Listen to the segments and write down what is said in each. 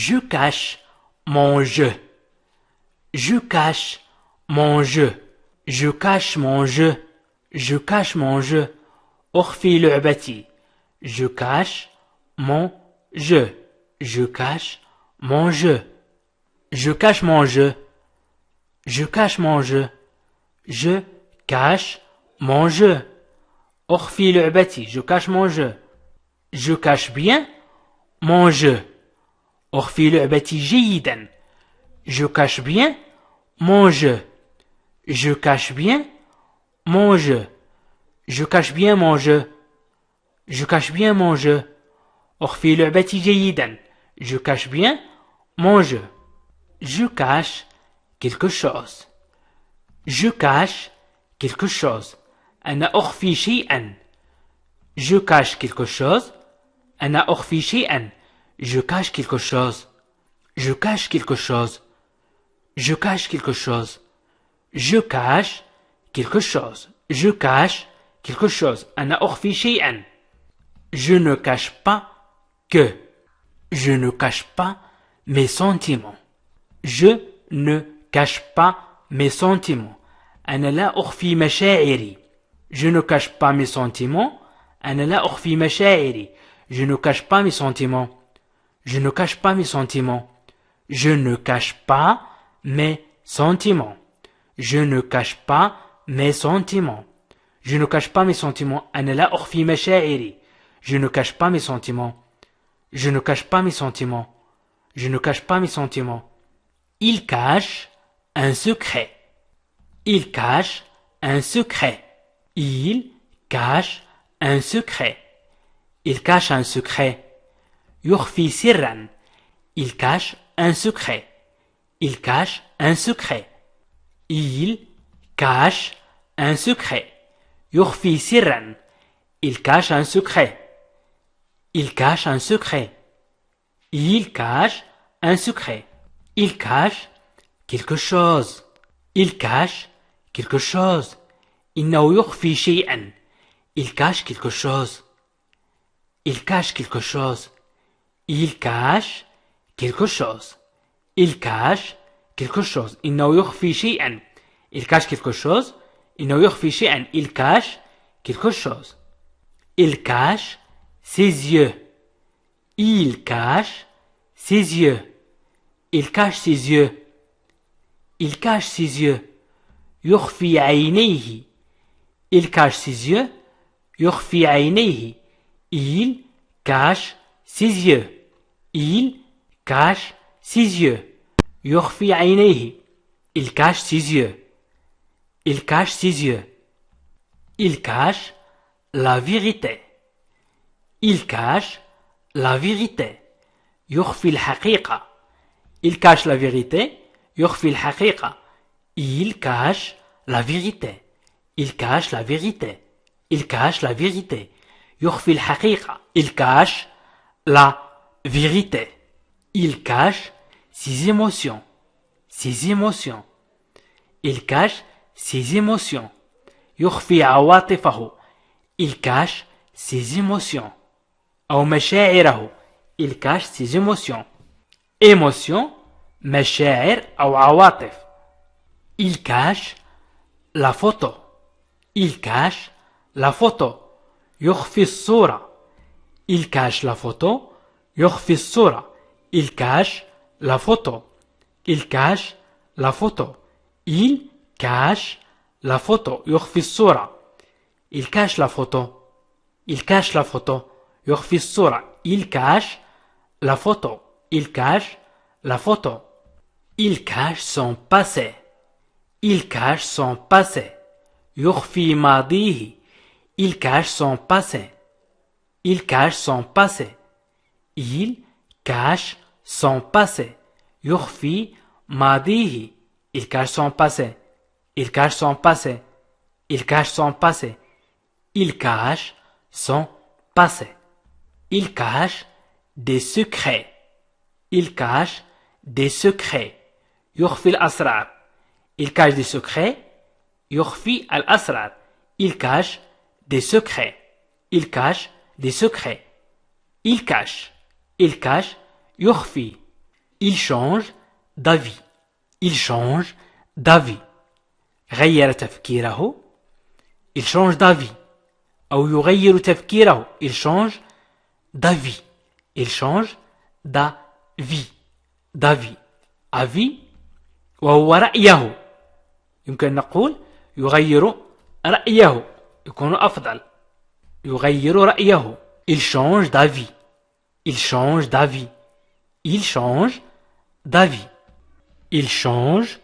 Je cache mon jeu. Je cache mon jeu. Je cache mon jeu. Je cache mon jeu. أخفي لعبتي. Je cache mon jeu. Je cache mon jeu. Je cache mon jeu. Je cache mon jeu. Je cache mon jeu. أخفي لعبتي. Je cache mon jeu. Je cache bien mon jeu. أخفي لعبتي جيدا. Je cache bien mon jeu. Je cache bien mon jeu. Je cache bien mon jeu. Je cache bien mon jeu. أخفي لعبتي جيدا. Je cache bien mon jeu. Je cache quelque chose. Je cache quelque chose. أنا أخفي شيئا. Je cache quelque chose. أنا أخفي شيئا. Je cache quelque chose. Je cache quelque chose. Je cache quelque chose. Je cache quelque chose. Je cache quelque chose. أنا أخفي شيئا. Je ne cache pas que. Je ne cache pas mes sentiments. Je ne cache pas mes sentiments. أنا لا أخفي مشاعري. Je ne cache pas mes sentiments. أنا لا أخفي مشاعري. Je ne cache pas mes sentiments. Je ne cache pas mes sentiments. Je ne cache pas mes sentiments. Je ne cache pas mes sentiments. Je ne cache pas mes sentiments. أنا لا أخفي مشاعري. Je ne cache pas mes sentiments. Je ne cache pas mes sentiments. Je ne cache pas mes sentiments. Il cache un secret. Il cache un secret. Il cache un secret. Il cache un secret. يخفي سرا. Il cache un secret. Il cache un secret. Il cache un secret. يخفي سرا. Il cache un secret. Il cache un secret. Il cache un secret. Il cache quelque chose. Il cache quelque chose. إنه يخفي شيئا. Il cache quelque chose. Il cache quelque chose. Il cache quelque chose. Il cache quelque chose. إنه يخفي شيئا. Il cache quelque chose. إنه يخفي شيئا. Il cache quelque chose. Il cache ses yeux. Il cache ses yeux. Il cache ses yeux. Il cache ses yeux. يخفي عينيه. Il cache ses yeux. يخفي عينيه. Il cache ses yeux. Il cache ses yeux. يخفي عينيه. Il cache ses yeux. Il cache ses yeux. Il cache la vérité. Il cache la vérité. يخفي الحقيقة. Il cache la vérité. يخفي الحقيقة. Il cache la vérité. Il cache la vérité. Il cache la vérité. يخفي الحقيقة. Il cache la vérité. Il cache ses émotions. Ses émotions. Il cache ses émotions. يخفي عواطفه. Il cache ses émotions. أو مشاعره. Il cache ses émotions. Émotions, مشاعر أو عواطف. Il cache la photo. Il cache la photo. يخفي الصورة. Il cache la photo. يخفي الصورة. Il cache la photo. Il cache la photo. Il cache la photo. يخفي الصورة. Il cache la photo. Il cache la photo. يخفي الصورة. Il cache la photo. Il cache la photo. Il cache son passé. Il cache son passé. يخفي ماضيه. Il cache son passé. Il cache son passé. Il cache son passé. يخفي ماضيه. Il cache son passé. Il cache son passé. Il cache son passé. Il cache son passé. Il cache des secrets. Il cache des secrets. يخفي الأسرار. Il cache des secrets. يخفي الأسرار. Il cache des secrets. Il cache des secrets. Il cache. Il cache. يخفي. Il change d'avis. Il change d'avis. غير تفكيره. Il change d'avis. أو يغير تفكيره. Il change d'avis. Il change d'avis. d'avis. avis وهو رأيه. يمكن نقول يغير رأيه. يكون أفضل. يغير رأيه. Il change d'avis. Il change d'avis. Il change d'avis. Il change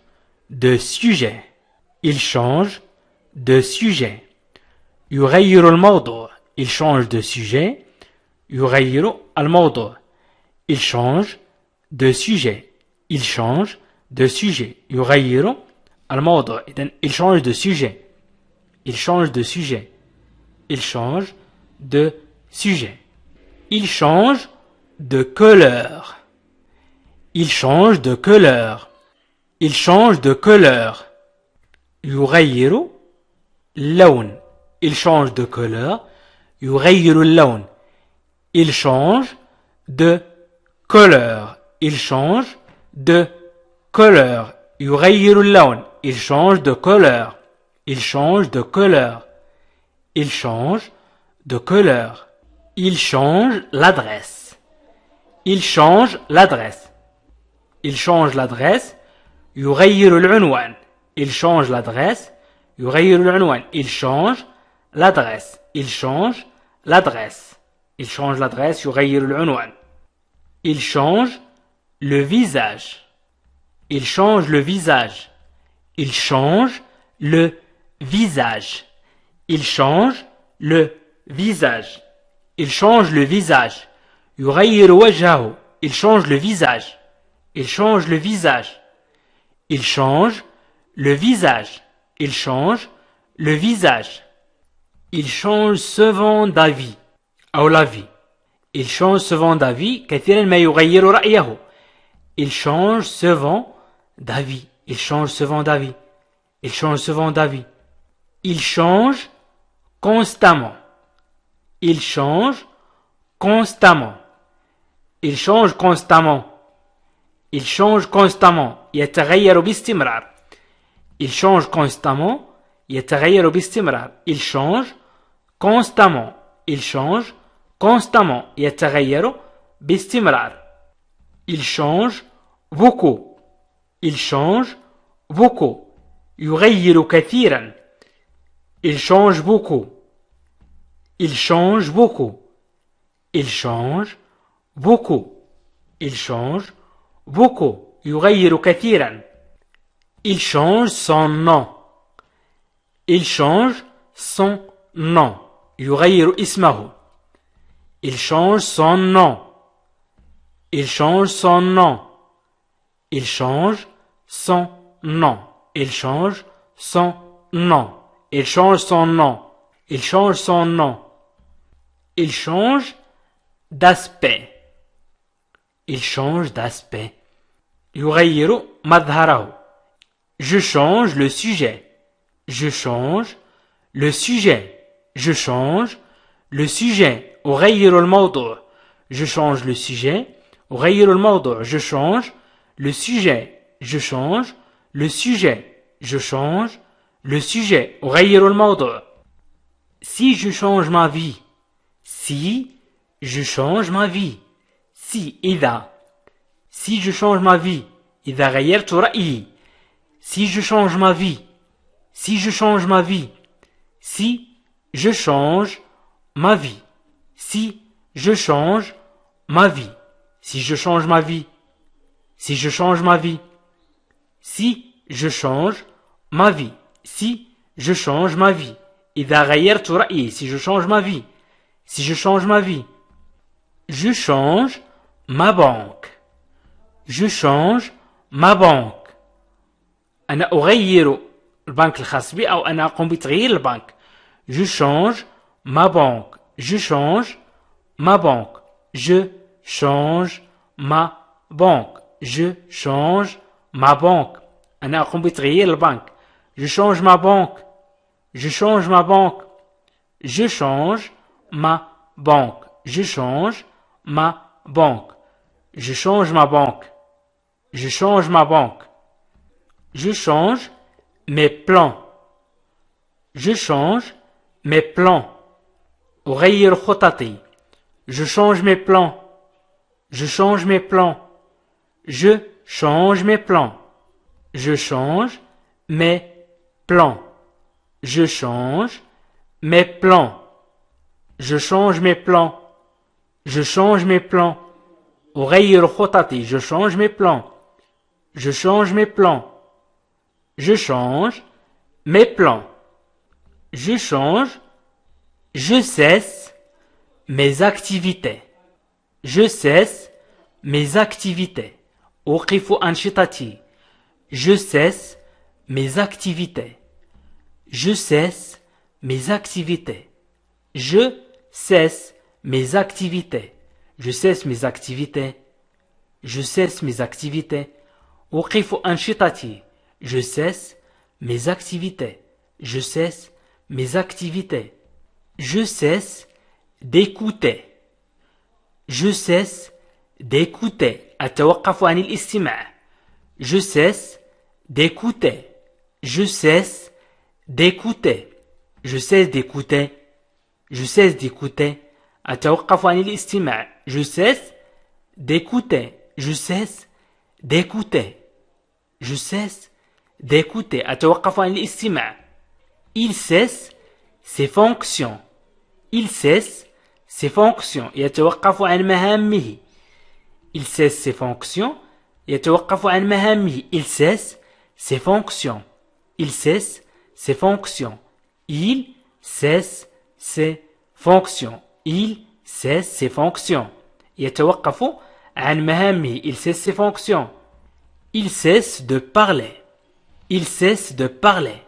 de sujet. Il change de sujet. يغير الموضوع. Il change de sujet. يغير الموضوع. Il change de sujet. Il change de sujet. يغير الموضوع. إذن il change de sujet. Il change de sujet. Il change de sujet. Il change de couleur. Il change de couleur. Il change de couleur. يغير اللون. Il change de couleur. يغير اللون. Il change de couleur. Il change de couleur. يغير اللون. Il change de couleur. Il change de couleur. Il change de couleur. Il change l'adresse. Il change l'adresse. Il change l'adresse. يغير العنوان. Il change l'adresse. يغير العنوان. Il change l'adresse. Il change l'adresse. Il change l'adresse. يغير العنوان. Il change le visage. Il change le visage. Il change le visage. Il change le visage. Il change le visage. يغير وجهه. Il change le visage. Il change le visage. Il change le visage. Il change le visage. Il change souvent d'avis. أو l'avis. Il change souvent d'avis. كثيرا ما يغير رأيه. Il change souvent d'avis. Il change souvent d'avis. Il change souvent d'avis. Il change constamment. Il change constamment. Il change constamment. Il change constamment. يتغير باستمرار. Il change constamment. يتغير باستمرار. Il change constamment. Il change constamment. يتغير باستمرار. Il change beaucoup. Il change beaucoup. يغير كثيرا. Il change beaucoup. Il change beaucoup. Il change beaucoup. Il change beaucoup. يغير كثيرا. Il change son nom. Il change son nom. يغير اسمه. Il change son nom. Il change son nom. Il change son nom. Il change son nom. Il change son nom. Il change son nom. Il change d'aspect. Il change d'aspect. يغير مظهره. Je change le sujet. Je change le sujet. Je change le sujet. أغير الموضوع. Je change le sujet. أغير الموضوع. Je change le sujet. Je change le sujet. Je change le sujet. أغير الموضوع. Si je change ma vie. Si je change ma vie. Si إذا. Si je change ma vie. إذا غيرت رأيي. Si je change ma vie. Si je change ma vie. Si je change ma vie. Si je change ma vie. Si je change ma vie. Si je change ma vie. Si je change ma vie. Si je change ma vie. إذا غيرت رأيي. Si je change ma vie. Si je change ma vie. Je change ma banque. Je change ma banque. أنا أغير البنك الخاص بي أو أنا أقوم بتغيير البنك. Je change ma banque. Je change ma banque. Je change ma banque. Je change ma banque. أنا أقوم بتغيير البنك. Je change ma banque. Je change ma banque. Je change ma banque. Je change ma banque. Je change ma banque. Je change ma banque. Je change mes plans. Je change mes plans. أغير خططي. Je change mes plans. Je change mes plans. Je change mes plans. Je change mes plans. Je change mes plans. Je change mes plans. Je change mes plans. أغير خططي. Je change mes plans. Je change mes plans. Je change mes plans. Je change. Je cesse mes activités. Je cesse mes activités. أوقف أنشطتي. Je cesse mes activités. Je cesse mes activités. Je cesse mes activités. Je cesse mes activités. Je cesse mes activités. أوقف أنشطتي. Je cesse mes activités. Je cesse mes activités. Je cesse d'écouter. Je cesse d'écouter. أتوقف عن الاستماع. Je cesse d'écouter. Je cesse d'écouter. Je cesse d'écouter. Je cesse d'écouter. أتوقف عن الاستماع. Je cesse d'écouter. Je cesse d'écouter. Je cesse d'écouter. أتوقف عن الاستماع. Il cesse ses fonctions. Il cesse ses fonctions. يتوقف عن مهامه. Il cesse ses fonctions. يتوقف عن مهامه. Il cesse ses fonctions. Il cesse ses fonctions. Il cesse ses fonctions. Il cesse ses fonctions. يتوقف عن مهامه. Il cesse ses fonctions. Il cesse de parler. Il cesse de parler.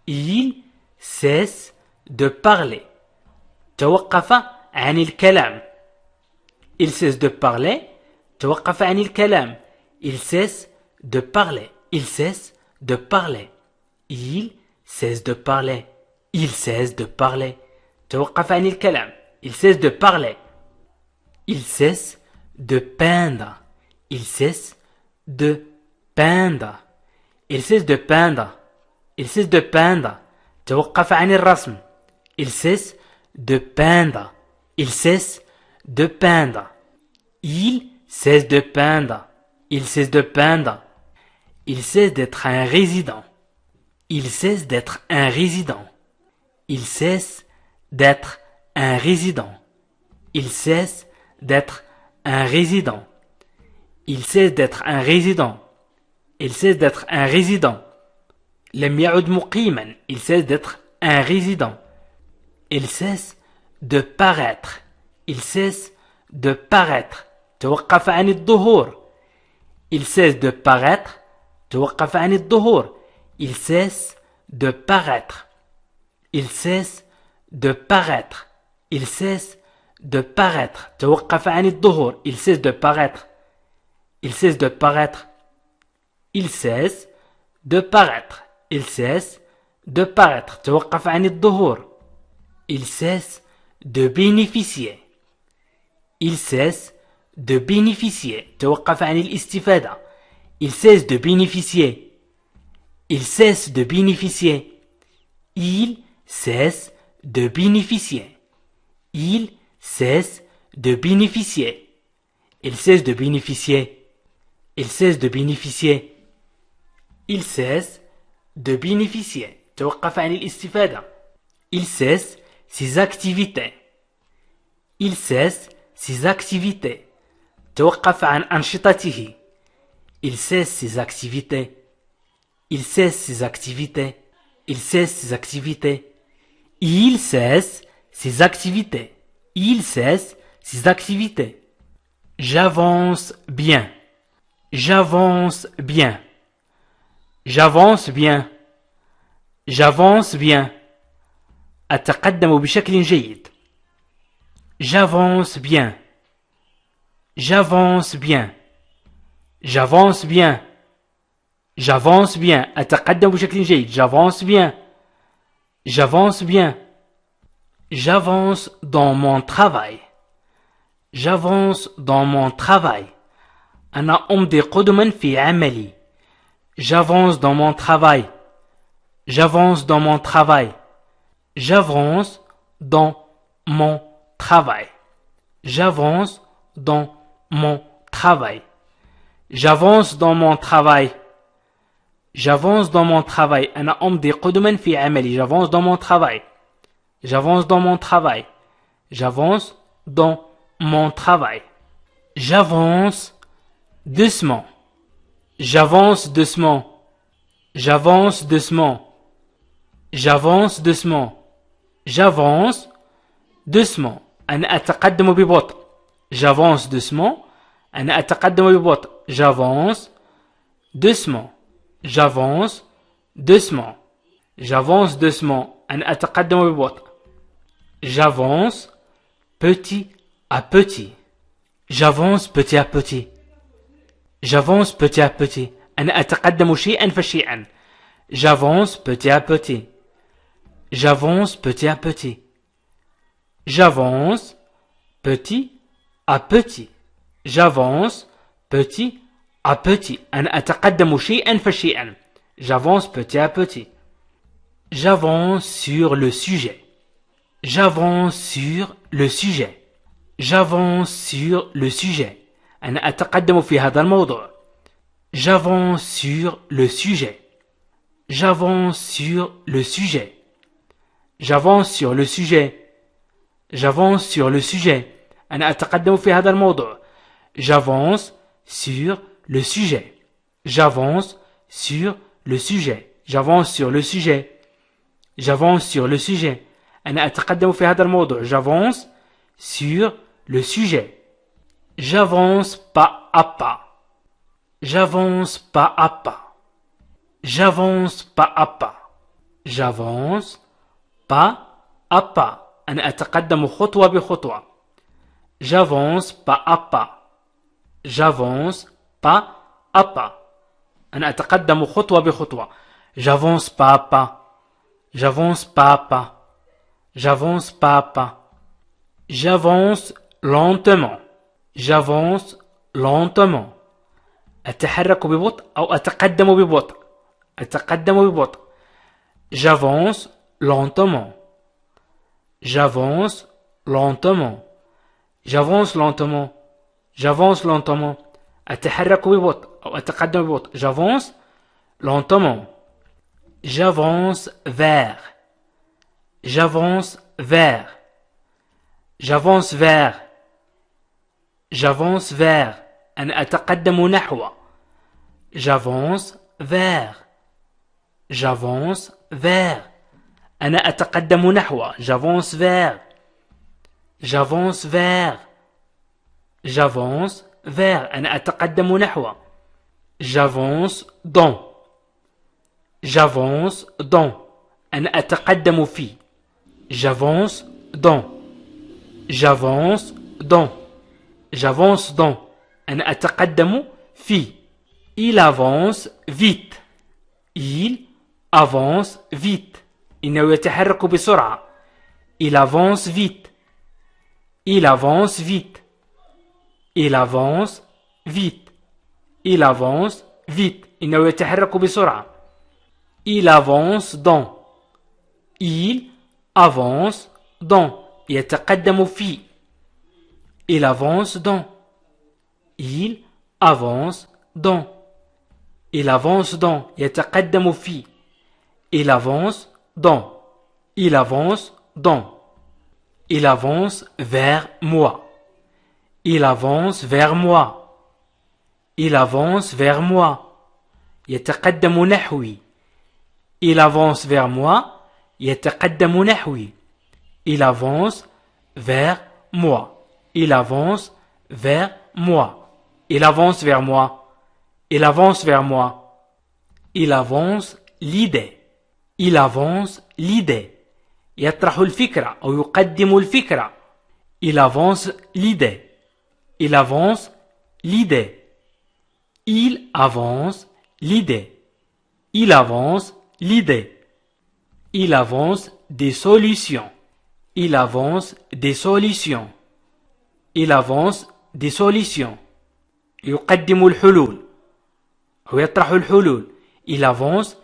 Il cesse de parler. توقف عن الكلام. Il cesse de parler. توقف عن الكلام. Il cesse de parler. Il cesse de parler. Il cesse de parler. Il cesse de parler. توقف عن الكلام. Il cesse de parler. Il cesse de peindre. Il cesse de peindre. Il cesse de peindre. Il cesse de peindre. توقف عن الرسم. Il cesse de peindre. Il cesse de peindre. Il cesse de peindre. Il cesse de peindre. Il cesse d'être un résident. Il cesse d'être un résident. Il cesse d'être un résident. Il cesse d'être un résident. Il cesse d'être un résident. Il cesse d'être un résident. لم يعد مقيما. Il cesse d'être un résident. Il cesse de paraître. Il cesse de paraître. توقف عن الظهور. Il cesse de paraître. توقف عن الظهور. Il cesse de paraître. Il cesse de paraître. Il cesse de paraître. توقف عن الظهور. Il cesse de paraître. Il cesse de paraître. Il cesse de paraître. Il cesse de paraître. توقف عن الظهور. Il cesse de bénéficier. Il cesse de bénéficier. توقف عن الاستفادة. Il cesse de bénéficier. Il cesse de bénéficier. Il cesse de bénéficier. Il cesse de bénéficier. Il cesse de bénéficier. Il cesse de bénéficier. Il cesse de bénéficier. توقف عن الاستفادة. Il cesse ses activités. Il cesse ses activités. توقف عن أنشطته. Il cesse ses activités. Il cesse ses activités. Il cesse ses activités. Il cesse ses activités. Il cesse ses activités. J'avance bien. J'avance bien. J'avance bien. J'avance bien. أتقدم بشكل جيد. J'avance bien. J'avance bien. J'avance bien. J'avance bien. أتقدم بشكل جيد. J'avance bien. J'avance bien. J'avance dans mon travail. J'avance dans mon travail. أنا أمضي قدما في عملي. J'avance dans mon travail. J'avance dans mon travail. J'avance dans mon travail. J'avance dans mon travail. J'avance dans mon travail. J'avance dans mon travail. أنا أمضي قدما في عملي. J'avance dans mon travail. J'avance dans mon travail. J'avance dans mon travail. J'avance doucement. J'avance doucement. J'avance doucement. J'avance doucement. J'avance doucement. أنا أتقدم ببطء. J'avance doucement. أنا أتقدم ببطء. J'avance doucement. J'avance doucement. J'avance doucement. أنا أتقدم ببطء. J'avance petit à petit. J'avance petit à petit. J'avance petit à petit. أنا أتقدم شيئا فشيئا. J'avance petit à petit. J'avance petit à petit. J'avance petit à petit. J'avance petit à petit. أنا أتقدم شيئا فشيئا. J'avance petit à petit. J'avance sur le sujet. J'avance sur le sujet. J'avance sur le sujet. أنا أتقدم في هذا الموضوع. J'avance sur le sujet. J'avance sur le sujet. J'avance sur le sujet. J'avance sur le sujet. أنا أتقدم في هذا الموضوع. J'avance sur le sujet. J'avance sur le sujet. J'avance sur le sujet. J'avance sur le sujet. أنا أتقدم في هذا الموضوع. J'avance sur le sujet. J'avance pas à pas. J'avance pas à pas. J'avance pas à pas. J'avance pas à pas. أنا أتقدم خطوة بخطوة. J'avance pas à pas. J'avance pas à pas. أنا أتقدم خطوة بخطوة. J'avance pas à pas. J'avance pas à pas. J'avance pas à pas. J'avance lentement. J'avance lentement. أتحرك ببطء أو أتقدم ببطء. أتقدم ببطء. J'avance lentement. J'avance lentement. J'avance lentement. J'avance lentement. أتحرك ببطء أو أتقدم ببطء. J'avance lentement. J'avance vers. J'avance vers. J'avance vers. J'avance vers. أنا أتقدم نحو. J'avance vers. J'avance vers. أنا أتقدم نحو. J'avance vers. J'avance vers. J'avance vers. أنا أتقدم نحو. J'avance dans. J'avance dans. أنا أتقدم في. J'avance dans. J'avance dans. J'avance dans. أنا أتقدم في. Il avance vite. Il avance vite. إنه يتحرك بسرعة. Il avance vite. Il avance vite. Il avance vite. Il avance vite. إنه يتحرك بسرعة. Il avance dans. Il avance dans. يتقدم في. Il avance dans. Il avance dans. Il avance dans. يتقدم في. Il avance dans. Il avance dans. Il avance vers moi. Il avance vers moi. Il avance vers moi. يتقدم نحوي. Il avance vers moi. يتقدم نحوي. Il avance vers moi. Il avance vers moi. Il avance vers moi. Il avance vers moi. Il avance l'idée. Il avance l'idée. يطرح الفكرة أو يقدم الفكرة. Il avance l'idée. Il avance l'idée. Il avance l'idée. Il avance l'idée. Il avance des solutions. Il avance des solutions. Il avance des solutions. يقدم الحلول هو يطرح الحلول. Il avance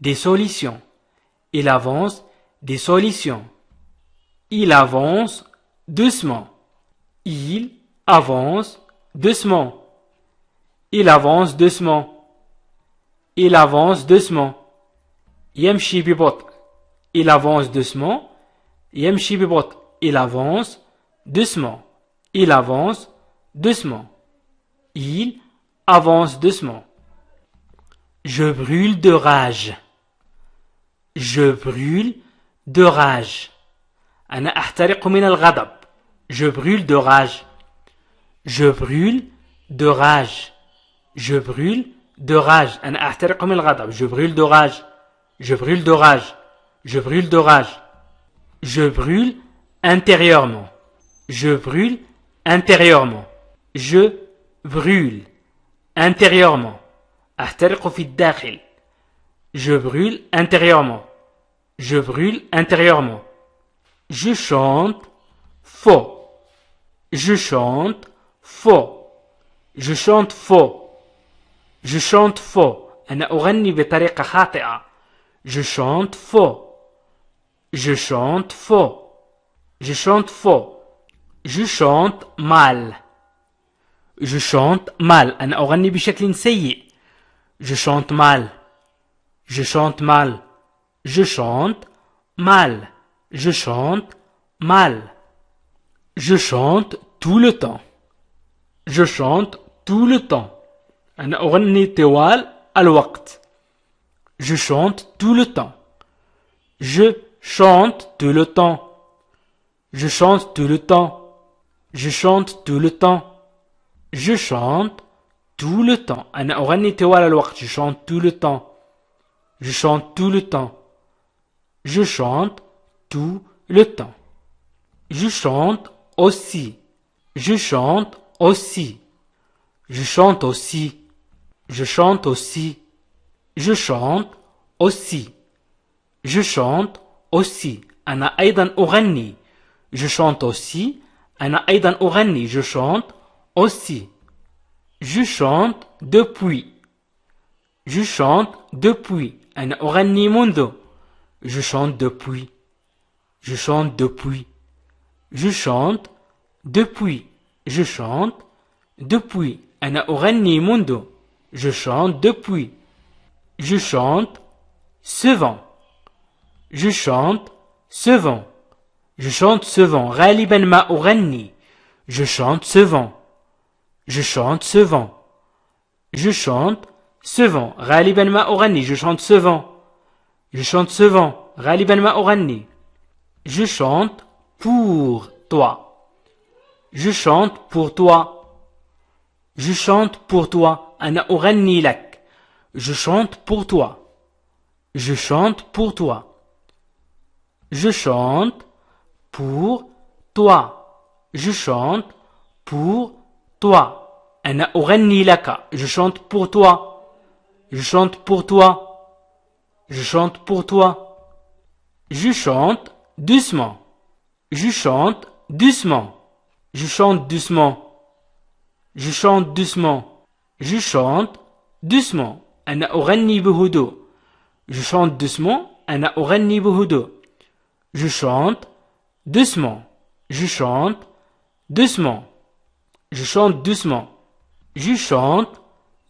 des solutions. Il avance des solutions. Il avance doucement. Il avance doucement. Il avance doucement. Il avance doucement. يمشي ببطء. Il avance doucement. يمشي ببطء. Il avance doucement. Il avance doucement. Il avance doucement. Je brûle de rage. Je brûle de rage. أنا أحترق من الغضب. Je brûle de rage. Je brûle de rage. Je brûle de rage. أنا أحترق من الغضب. Je brûle de rage. Je brûle de rage. Je brûle de rage. Je brûle intérieurement. Je brûle intérieurement. Je brûle intérieurement. أحترق في الداخل. Je brûle intérieurement. Je brûle intérieurement. Je chante faux. Je chante faux. Je chante faux. Je chante faux. أنا أغني بطريقة خاطئة. Je chante faux. Je chante faux. Je chante faux. Je chante mal. Je chante mal. أنا أغني بشكل سيء. Je chante mal. Je chante mal. Je chante mal. Je chante mal. Je chante tout le temps. Je chante tout le temps. أنا أغني طوال الوقت. Je chante tout le temps. Je chante tout le temps. Je chante tout le temps. Je chante tout le temps. Je chante tout le temps. أنا أغني طوال الوقت. Je chante tout le temps. Je chante tout le temps. Je chante tout le temps. Je chante aussi. Je chante aussi. Je chante aussi. Je chante aussi. Je chante aussi. Je chante aussi. أنا أيضا أغني. Je chante aussi. أنا أيضا أغني. Je chante aussi. Je chante depuis. Je chante depuis. أنا أغني منذ. Je chante depuis. Je chante depuis. Je chante depuis. Je chante depuis. أنا أغني منذ. Je chante depuis. Je chante souvent. Je chante souvent. Je chante souvent. غالبا ما أغني. Je chante souvent. Je chante souvent. Je chante souvent. غالبا ما أغني. Je chante souvent. Je chante souvent. غالبا ما أغني. Je chante pour toi. Je chante pour toi. Je chante pour toi. أنا أغني لك. Je chante pour toi. Je chante pour toi. Je chante pour toi. Je chante pour toi. أنا أغني لك. Je chante pour toi. Je chante pour toi. Je chante pour toi. Je chante doucement. Je chante doucement. Je chante doucement. Je chante doucement. Je chante doucement. أنا أغني بهدوء. Je chante doucement. أنا أغني بهدوء. Je chante doucement. Je chante doucement. Je chante doucement. Je chante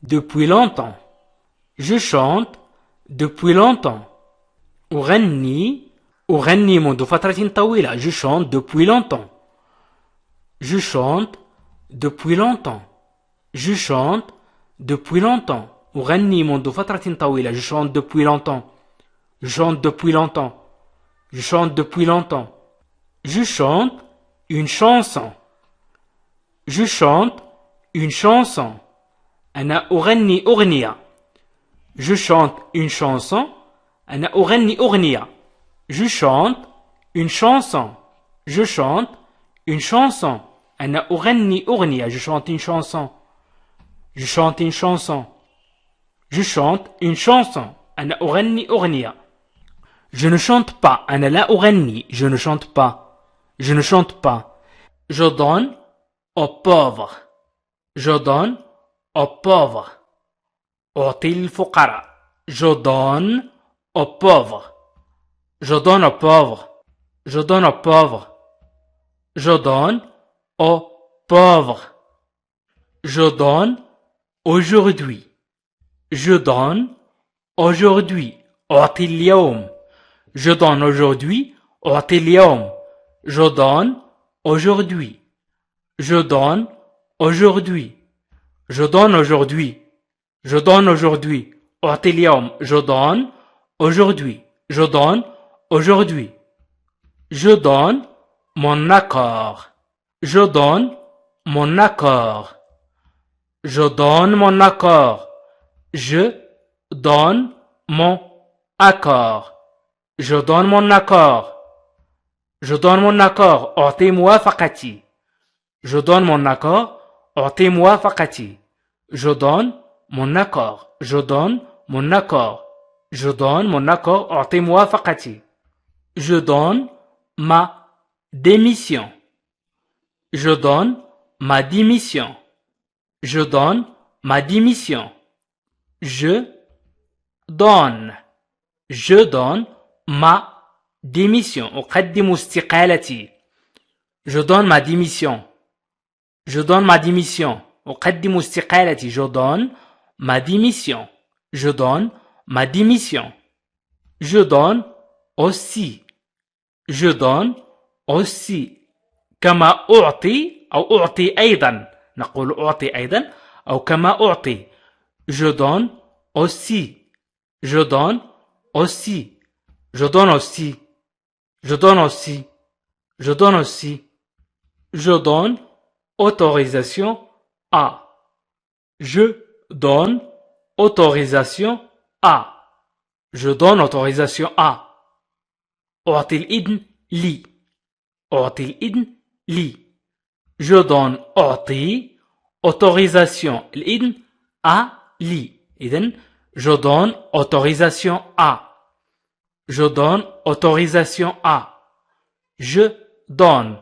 depuis longtemps. Je chante depuis longtemps. أغني منذ فترة طويلة. Je chante depuis longtemps. Je chante depuis longtemps. Je chante depuis longtemps. أغني منذ فترة طويلة. Je chante depuis longtemps. Je chante depuis longtemps. Je chante depuis longtemps. Je chante une chanson. Je chante une chanson. أنا أغني أغنية. Je chante une chanson. أنا أغني أغنية. Je chante une chanson. Je chante une chanson. أنا أغني أغنية. Je chante une chanson. Je chante une chanson. Je chante une chanson. أنا أغني أغنية. Je ne chante pas. أنا لا أغني. Je ne chante pas. Je ne chante pas. Je donne aux pauvres. Je donne aux pauvres. أعطي الفقراء. Je donne aux pauvres. Je donne aux pauvres. Je donne aux pauvres. Je donne aux pauvres. Je donne aujourd'hui. Je donne aujourd'hui. أعطي اليوم. Je donne aujourd'hui. أعطي اليوم. Je donne aujourd'hui. Je donne aujourd'hui. Je donne aujourd'hui. Je donne aujourd'hui. أعطي اليوم. Je donne aujourd'hui. Je donne aujourd'hui. Je donne mon accord. Je donne mon accord. Je donne mon accord. Je donne mon accord. Je donne mon accord. Je donne mon accord. أعطي موافقتي. Je donne mon accord. أعطي موافقتي. Je donne mon accord. Je donne mon accord. Je donne mon accord. أعطي موافقتي. Je donne ma démission. Je donne ma démission. Je donne ma démission. Je donne. Je donne ma démission. أقدم استقالتي. Je donne ma démission. Je donne ma démission. أقدم استقالتي. Je donne ma démission. Je donne ma démission. Je donne aussi. Je donne aussi. كما أعطي أو أعطي أيضا. نقول أعطي أيضا أو كما أعطي. Je donne aussi. Je donne aussi. Je donne aussi. Je donne aussi. Je donne aussi. Je donne autorisation à. Je donne autorisation à. Je donne autorisation à. أعطي الإذن لي. أعطي الإذن لي. Je donne أعطي autorisation الإذن à لي. إذن je donne autorisation à. Je donne autorisation à. Je donne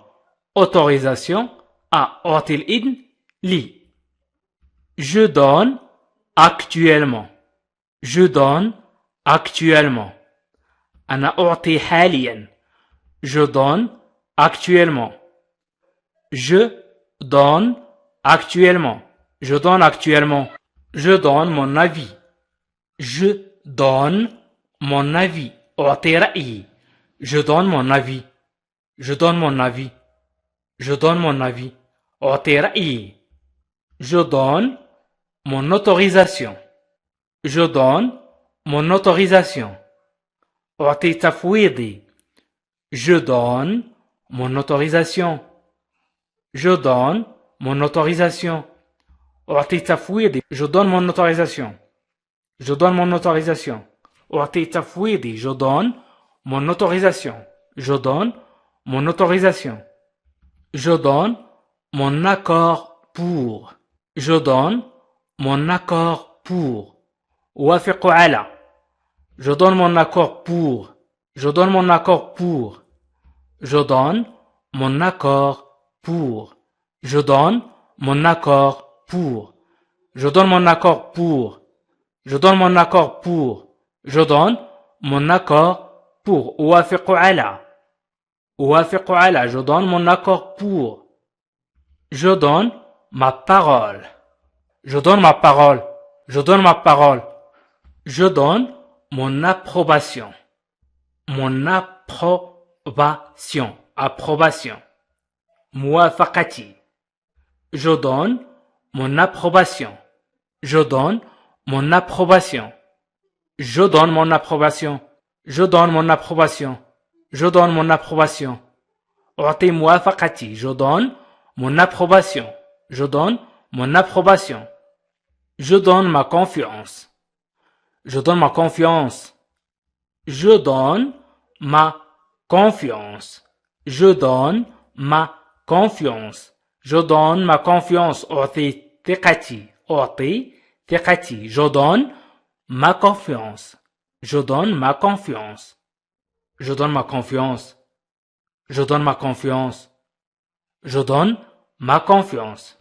autorisation à. أعطي الإذن لي. Je donne actuellement. Je donne actuellement. أنا أعطي حاليا. Je donne actuellement. Je donne actuellement. Je donne actuellement. Je donne mon avis. Je donne mon avis. أعطي رأيي. Je donne mon avis. Je donne mon avis. Je donne mon avis. أعطي رأيي. Je donne mon autorisation. Je donne mon autorisation. أعطي تفويضي. Je donne mon autorisation. Je donne mon autorisation. أعطي تفويضي. Je donne mon autorisation. Je donne mon autorisation. أعطي تفويضي. Je donne mon autorisation. Je donne mon autorisation. Je donne mon accord pour. Je donne mon accord pour. أوافق على. Je donne mon accord pour. Je donne mon accord pour. Je donne mon accord pour. Je donne mon accord pour. Je donne mon accord pour. Je donne mon accord pour. Je donne mon accord pour. أوافق على. أوافق على. Je donne mon accord pour. Je donne ma parole. Je donne ma parole. Je donne ma parole. Je donne mon approbation. Mon approbation. Approbation. موافقتي. Je donne mon approbation. Je donne mon approbation. Je donne mon approbation. Je donne mon approbation. Je donne mon approbation. أعطي موافقتي. Je donne mon approbation. Je donne mon approbation. Je donne ma confiance. Je donne ma confiance. Je donne ma confiance. Je donne ma confiance. Je donne ma confiance. أعطي ثقتي. أعطي ثقتي. Je donne ma confiance. Je donne ma confiance. Je donne ma confiance. Je donne ma confiance. Je donne ma confiance.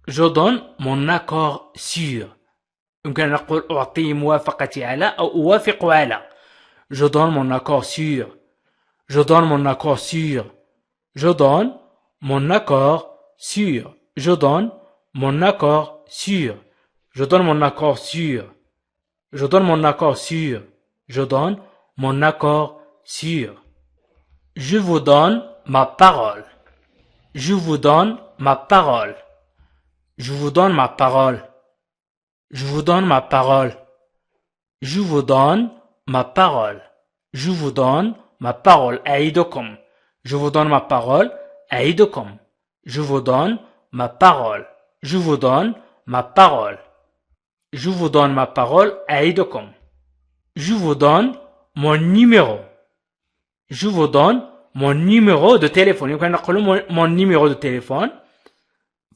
Je donne mon accord sur. يمكن نقول أعطي موافقتي على أو أوافق على. Je donne mon accord sur. Je donne mon accord sur. Je donne mon accord sur. Je donne mon accord sur. Je donne mon accord sur. Je donne mon accord sur. Je donne mon accord sur. Je vous donne ma parole. Je vous donne ma parole. Je vous donne ma parole. Je vous donne ma parole. Je vous donne ma parole. Je vous donne ma parole. أعيدكم. Je vous donne ma parole. أعيدكم. Je vous donne ma parole. Je vous donne ma parole. Je vous donne ma parole. أعيدكم. Je vous donne mon numéro. Je vous donne mon numéro de téléphone. يمكن نقول mon numéro de téléphone.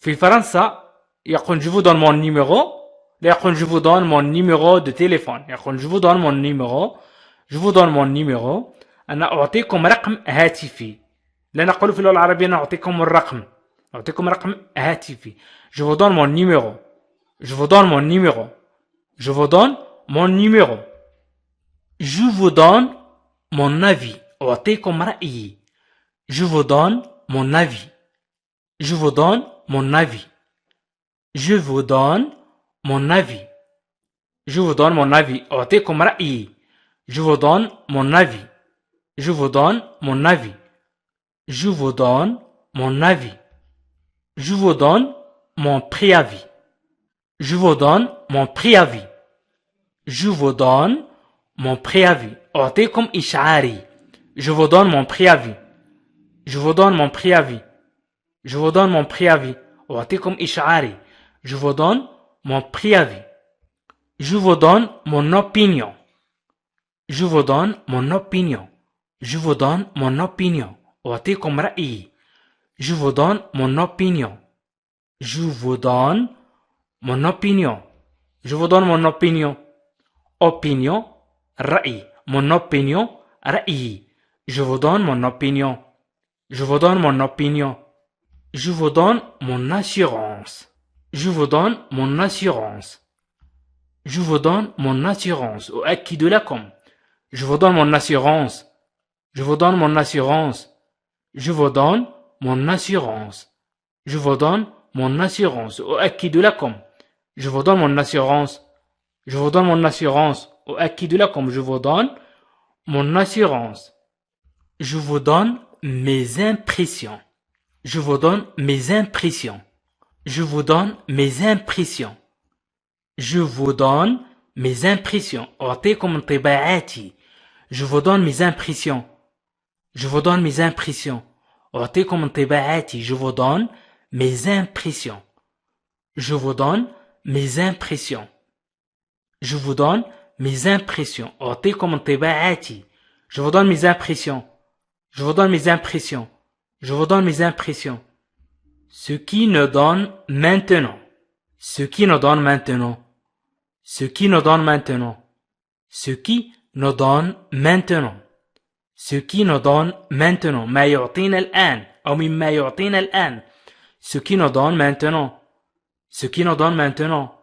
في فرنسا يقول je vous donne mon numéro. لا يقول je vous donne mon numéro de téléphone. يقول je vous donne mon numéro. Je vous donne mon numéro. أنا أعطيكم رقم هاتفي. لا نقول في اللغة العربية أنا أعطيكم الرقم. أعطيكم رقم هاتفي. Je vous donne mon numéro. Je vous donne mon numéro. Je vous donne mon numéro. Je vous donne mon avis. أعطيكم رأيي. Je vous donne mon avis. Je vous donne mon avis. Je vous donne mon avis. Je vous donne mon avis. أعطيكم رأيي. Je vous donne mon avis. Je vous donne mon avis. Je vous donne mon avis. Je vous donne mon préavis. Je vous donne mon préavis. Je vous donne mon préavis. أعطيكم إشعاري. Je vous donne mon préavis. Je vous donne mon préavis. Je vous donne mon préavis. أعطيكم إشعاري. Je vous donne mon préavis. Je vous donne mon opinion. Je vous donne mon opinion. Je vous donne mon opinion. أعطيكم رأيي. Je vous donne mon opinion. Je vous donne mon opinion. Je vous donne mon opinion. Opinion, رأي. Mon opinion, رأيي. Je vous donne mon opinion. Je vous donne mon opinion. Je vous donne mon assurance. Je vous donne mon assurance. Je vous donne mon assurance. أؤكد لكم. Je vous donne mon assurance. Je vous donne mon assurance. Je vous donne mon assurance. Je vous donne mon assurance. أؤكد لكم. Je vous donne mon assurance. Je vous donne mon assurance. أؤكد لكم. Je vous donne mon assurance. Je vous donne mes impressions. Je vous donne mes impressions. Je vous donne mes impressions. Je vous donne mes impressions. أعطيكم انطباعاتي. Je vous donne mes impressions. Je vous donne mes impressions. أعطيكم انطباعاتي. Je vous donne mes impressions. Je vous donne mes impressions. Je vous donne mes impressions. أعطيكم انطباعاتي. Je vous donne mes impressions. Je vous donne mes impressions. Je vous donne mes impressions. Ce qui nous donne maintenant. Ce qui nous donne maintenant. Ce qui nous donne maintenant. Ce qui nous donne maintenant. Ce qui nous donne maintenant. ما يعطينا الآن أو مما يعطينا الآن. Ce qui nous donne maintenant. Ce qui nous donne maintenant.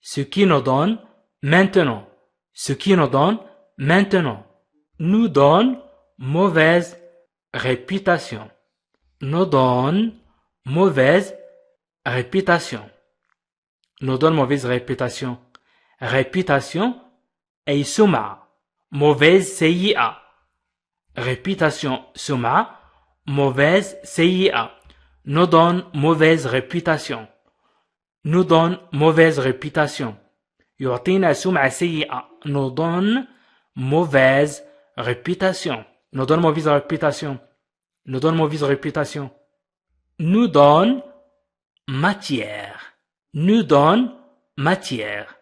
Ce qui nous donne maintenant. Ce qui nous donne maintenant. Nous donne mauvaise réputation. Nous donne mauvaise réputation. Nous donne mauvaise réputation. Réputation أي سمعة. mauvaise سيئة. réputation سمعة. mauvaise سيئة. Nous donne mauvaise réputation. Nous donne mauvaise réputation. يعطينا سمعة سيئة. Nous donne mauvaise réputation. Nous donne mauvaise réputation. Nous donne mauvaise réputation. Nous donne matière. Nous donne matière.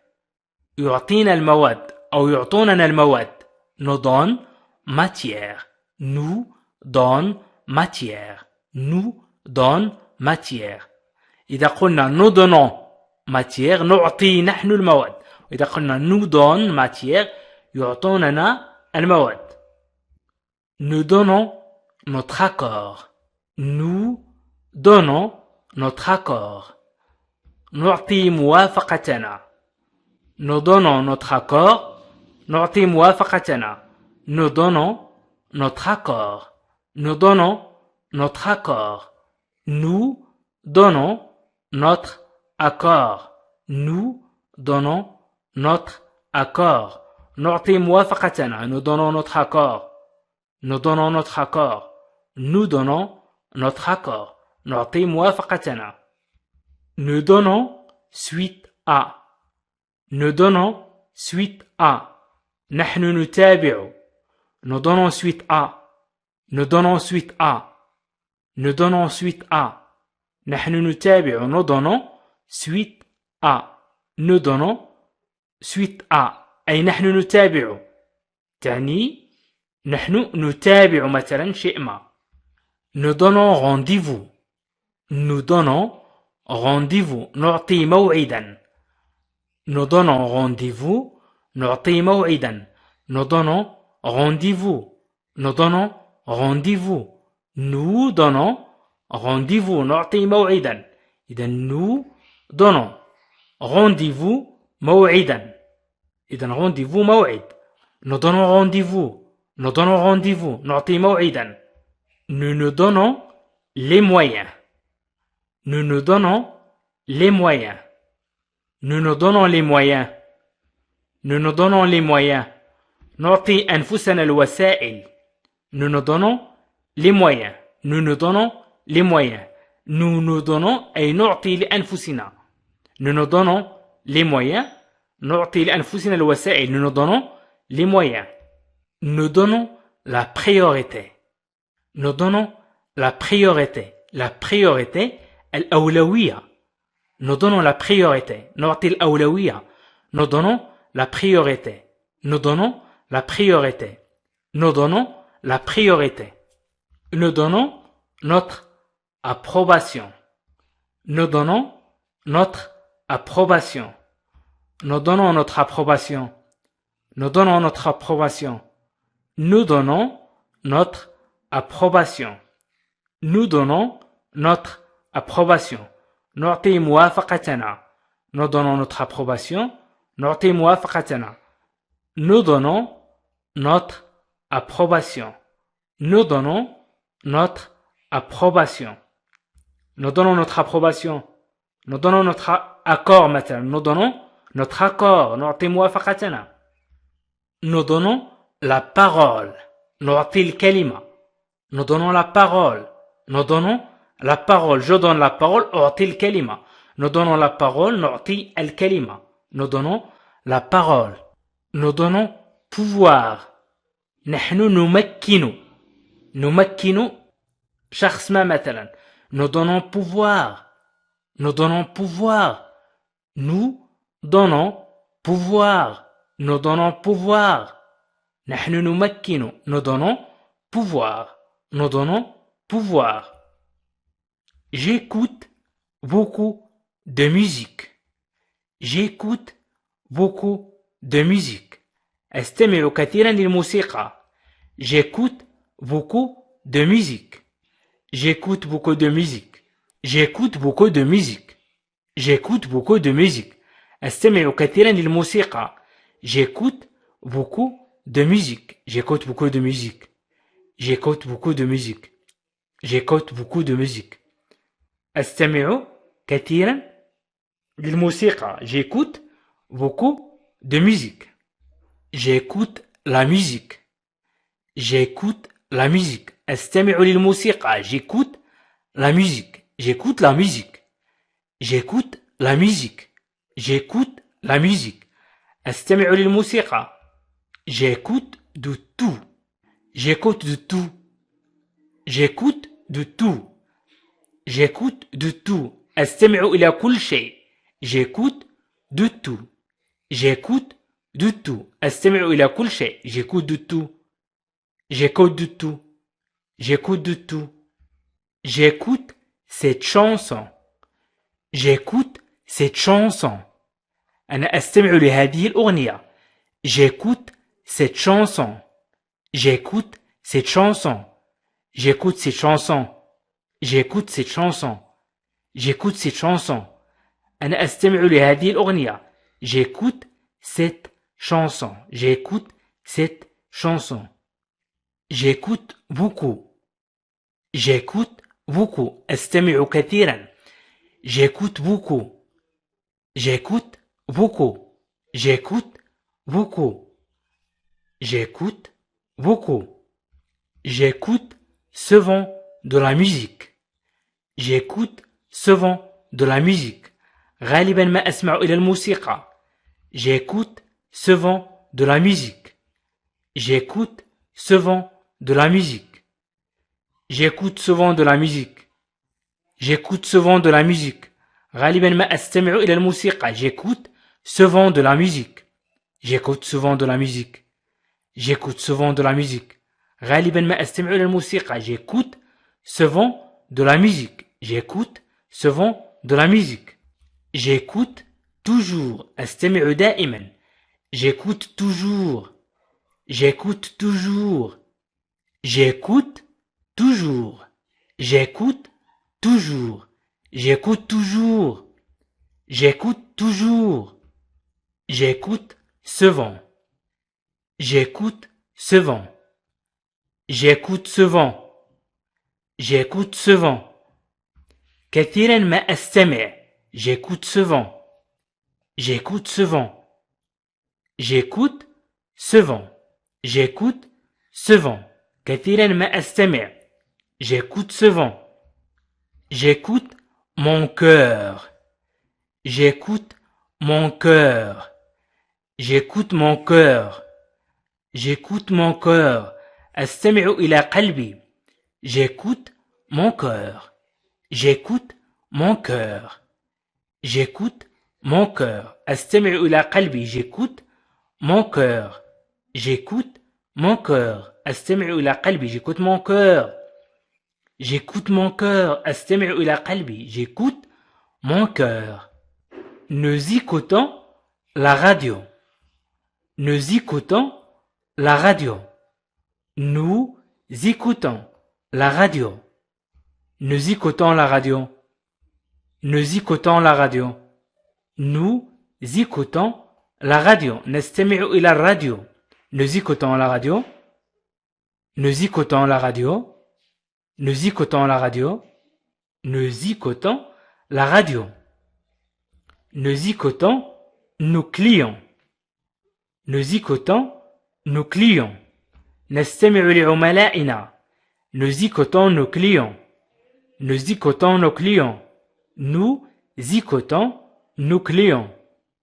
يعطينا المواد أو يعطوننا المواد. Nous donne matière. Nous donne matière. Nous donne matière. إذا قلنا nous donnons matière نعطي نحن المواد. وإذا قلنا nous donne matière يعطوننا المواد. Nous donnons notre accord. Nous donnons notre accord. نعطي موافقتنا. Nous donnons notre accord. نعطي موافقتنا. Nous donnons notre accord. Nous donnons notre accord. Nous donnons notre accord. Nous donnons notre accord. نعطي موافقتنا. Nous donnons notre accord. Nous donnons notre accord. Nous donnons notre accord. نعطي موافقتنا. Nous donnons suite à. Nous donnons suite à. نحن نتابع. Nous donnons suite à. Nous donnons suite à. Nous donnons suite à. نحن نتابع. Nous donnons suite à. Nous donnons suite à. أي نحن نتابع. تعني نحن نتابع مثلا شيء ما. Nous donnons rendez-vous. Nous donnons rendez-vous. نعطي موعدا. Nous donnons rendez-vous. نعطي موعدا. Nous donnons rendez-vous. Nous donnons rendez-vous. Nous donnons rendez-vous. نعطي موعدا. إذا nous donnons rendez-vous موعدا. إذا rendez-vous موعد. Nous donnons rendez-vous. Nous donnons rendez-vous. نعطي موعدا. Nous nous donnons les moyens. Nous nous donnons les moyens. Nous nous donnons les moyens. Nous nous donnons les moyens. نعطي أنفسنا الوسائل. Nous nous donnons les moyens. Nous nous donnons les moyens. Nous nous donnons أي نعطي لأنفسنا. Nous nous donnons les moyens. نعطي لأنفسنا الوسائل. Nous nous donnons les moyens. Nous donnons la priorité. Nous donnons la priorité. La priorité الأولوية. Nous donnons la priorité. نعطي الأولوية. Nous donnons la priorité. Nous donnons la priorité. Nous donnons la priorité. Nous donnons notre approbation. Nous donnons notre approbation. Nous donnons notre approbation. Nous donnons notre approbation. Nous donnons notre approbation. Nous donnons notre approbation. نعطي موافقتنا. Nous donnons notre approbation. نعطي موافقتنا. Nous donnons notre approbation. Nous donnons notre approbation. Nous donnons notre approbation. Nous donnons notre accord مثلا. Nous donnons notre accord. نعطي موافقتنا. Nous donnons la parole. نعطي الكلمة. Nous donnons la parole. Nous donnons la parole. Je donne la parole. أعطي الكلمة. Nous donnons la parole. نعطي الكلمة. Nous donnons la parole. Nous donnons pouvoir. نحن نمكن. نمكن شخص ما مثلا. Nous donnons pouvoir. Nous donnons pouvoir. Nous donnons pouvoir. Nous donnons pouvoir. نحن نمكن. Nous donnons pouvoir. Nous donnons pouvoir. J'écoute beaucoup de musique. J'écoute beaucoup de musique. أستمع كثيرا للموسيقى. J'écoute beaucoup de musique. J'écoute beaucoup de musique. J'écoute beaucoup de musique. J'écoute beaucoup de musique. أستمع كثيرا للموسيقى. J'écoute beaucoup de musique. J'écoute beaucoup de musique. J'écoute beaucoup de musique. J'écoute beaucoup de musique. أستمع كثيرا للموسيقى. J'écoute beaucoup de musique. J'écoute la musique. J'écoute la musique. أستمع للموسيقى. J'écoute la musique. J'écoute la musique. J'écoute la musique. J'écoute la musique. أستمع للموسيقى. J'écoute de tout. J'écoute de tout. J'écoute de tout. J'écoute de tout. أستمع إلى كل شيء. J'écoute de tout. J'écoute de tout. أستمع إلى كل شيء. J'écoute de tout. J'écoute de tout. J'écoute de tout. J'écoute cette chanson. J'écoute cette chanson. أنا أستمع لهذه الأغنية. J'écoute cette chanson. J'écoute cette chanson. J'écoute cette chanson. J'écoute cette chanson. J'écoute cette chanson. أنا أستمع لهذه الأغنية. J'écoute cette chanson. J'écoute cette chanson. J'écoute beaucoup. J'écoute beaucoup. أستمع كثيرا. J'écoute beaucoup. J'écoute beaucoup. J'écoute beaucoup. J'écoute beaucoup. J'écoute souvent de la musique. J'écoute souvent de la musique. غالبا ما أسمع إلى الموسيقى. J'écoute souvent de la musique. J'écoute souvent de la musique. J'écoute souvent de la musique. J'écoute souvent de la musique. غالبا ما أستمع إلى الموسيقى. J'écoute souvent de la musique. J'écoute souvent de la musique. J'écoute souvent de la musique. غالبا ما أستمع إلى الموسيقى. J'écoute souvent de la musique. J'écoute souvent de la musique. J'écoute toujours. أستمع دائما. J'écoute toujours. J'écoute toujours. J'écoute toujours. J'écoute toujours. J'écoute toujours. J'écoute toujours. J'écoute souvent. J'écoute souvent. J'écoute souvent. J'écoute souvent. كثيرا ما أستمع. J'écoute souvent. J'écoute souvent. J'écoute souvent. J'écoute souvent. كثيرا ما أستمع. J'écoute souvent. J'écoute mon cœur. J'écoute mon cœur. J'écoute mon cœur. J'écoute mon cœur. أستمع إلى قلبي. J'écoute mon cœur. J'écoute mon cœur. J'écoute mon cœur. أستمع إلى قلبي. J'écoute mon cœur. J'écoute mon cœur. أستمع إلى قلبي. J'écoute mon cœur. J'écoute mon cœur. أستمع إلى قلبي. J'écoute mon cœur. Nous écoutons la radio. Nous écoutons la radio. Nous écoutons la radio. Nous écoutons la radio. Nous écoutons la radio. Nous écoutons la radio. نستمع إلى الراديو. Nous écoutons la radio. Nous écoutons la radio. Nous écoutons la radio. Nous écoutons la radio. Nous écoutons nos clients. Nous écoutons nos clients. نستمع لعملائنا. Nous écoutons nos clients. Nous écoutons nos clients. Nous écoutons nos clients.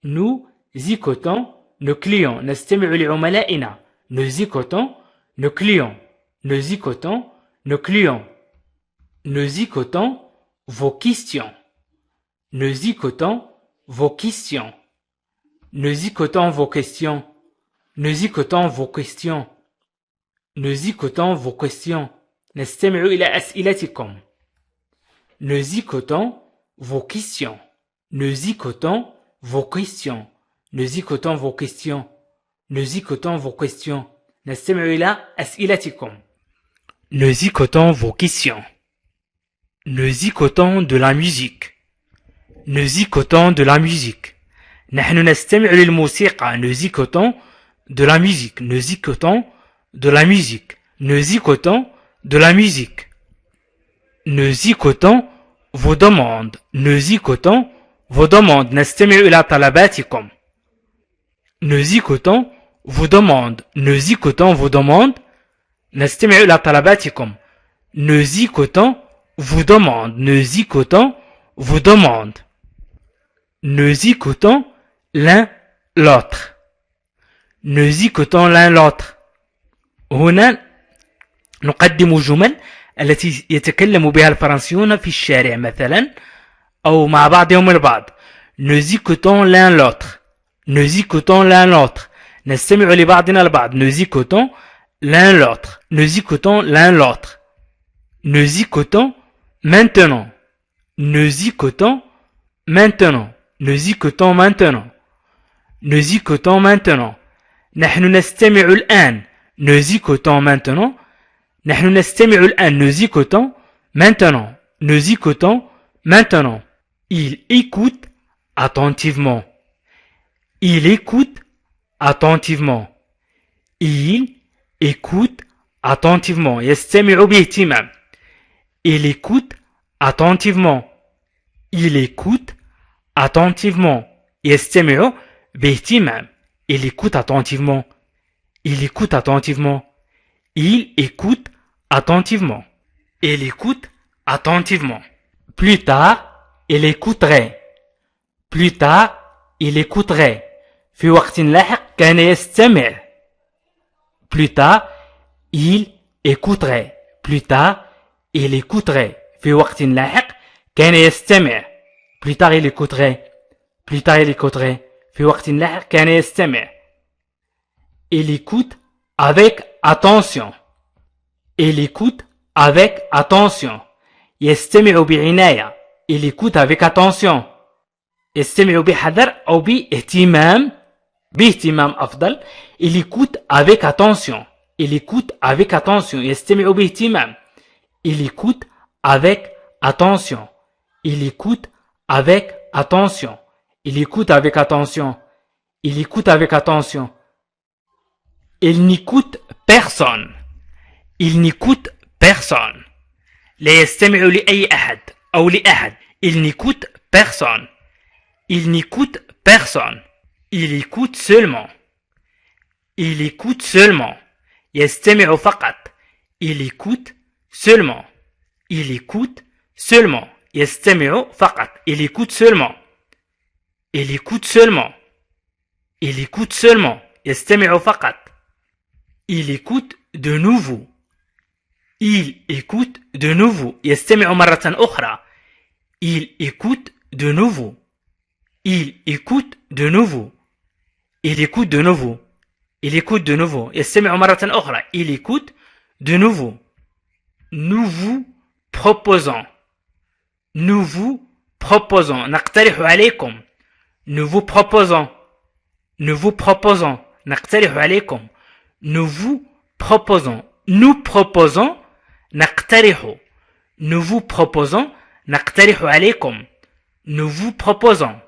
Nous écoutons nos clients. نستمع لعملائنا. Nous écoutons nos clients. Nous écoutons nos clients. Nous écoutons vos questions. Nous écoutons vos questions. Nous écoutons vos questions. Nous écoutons vos questions. Nous écoutons vos questions. نستمع إلى أسئلتكم. Nous écoutons vos questions. Nous écoutons vos questions. Nous écoutons vos questions. Nous écoutons vos questions. نستمع إلى أسئلتكم. Nous écoutons vos questions. Nous écoutons de la musique. Nous écoutons de la musique. نحن نستمع للموسيقى. Nous écoutons de la musique. Nous écoutons de la musique. Nous écoutons de la musique. Nous écoutons vos demandes. Nous écoutons vos demandes. نستمع إلى طلباتكم. Nous écoutons vos demandes. Nous écoutons vos demandes. نستمع إلى طلباتكم. Nous écoutons vos demandes. Nous écoutons vos demandes. Nous écoutons l'un l'autre. Nous écoutons l'un l'autre. هنا نقدم جمل التي يتكلم بها الفرنسيون في الشارع مثلا أو مع بعضهم البعض. Nous écoutons l'un l'autre. Nous écoutons l'un l'autre. نستمع لبعضنا البعض. Nous écoutons l'un l'autre. Nous écoutons l'un l'autre. Nous écoutons maintenant. Nous écoutons maintenant. Nous écoutons maintenant. Nous écoutons maintenant. نحن نستمع الآن. Nous écoutons maintenant. نحن نستمع الآن. Nous écoutons maintenant. Nous écoutons maintenant. Il écoute attentivement. Il écoute attentivement. Il écoute attentivement. يستمع باهتمام. Il écoute attentivement. Il écoute attentivement. يستمع باهتمام. Il écoute attentivement. Il écoute attentivement. Il écoute attentivement. Il écoute attentivement. Plus tard, il écouterait. Plus tard, il écouterait. في وقت لاحق كان يستمع. Plus tard, il écouterait. Plus tard, il écouterait. في وقت لاحق كان يستمع. Plus tard, il écouterait. Plus tard, il écouterait. في وقت لاحق كان يستمع. Il écoute avec attention. Il écoute avec attention. يستمع بعناية. Il écoute avec attention. يستمع بحذر أو باهتمام. باهتمام أفضل. Il écoute avec attention. Il écoute avec attention. يستمع باهتمام. Il écoute avec attention. Il écoute avec attention. Il écoute avec attention. Il écoute avec attention. Il n'écoute personne. Il n'écoute personne. لا يستمع لأي أحد أو لأحد. Il n'écoute personne. Il n'écoute personne. Il écoute seulement. Il écoute seulement. يستمع فقط. Il écoute seulement. Il écoute seulement. يستمع فقط. Il écoute seulement. Il écoute seulement. Il écoute seulement. يستمع فقط. Il écoute de nouveau. Il écoute de nouveau. يستمع مرة أخرى. Il écoute de nouveau. Il écoute de nouveau. Il écoute de nouveau. Il écoute de nouveau. يستمع مرة أخرى. Il écoute de nouveau. Nous vous proposons. Nous vous proposons. نقترح عليكم. Nous vous proposons. Nous vous proposons. نقترح عليكم. Nous vous proposons. Nous proposons. نقترح. Nous vous proposons. نقترح عليكم. Nous vous proposons.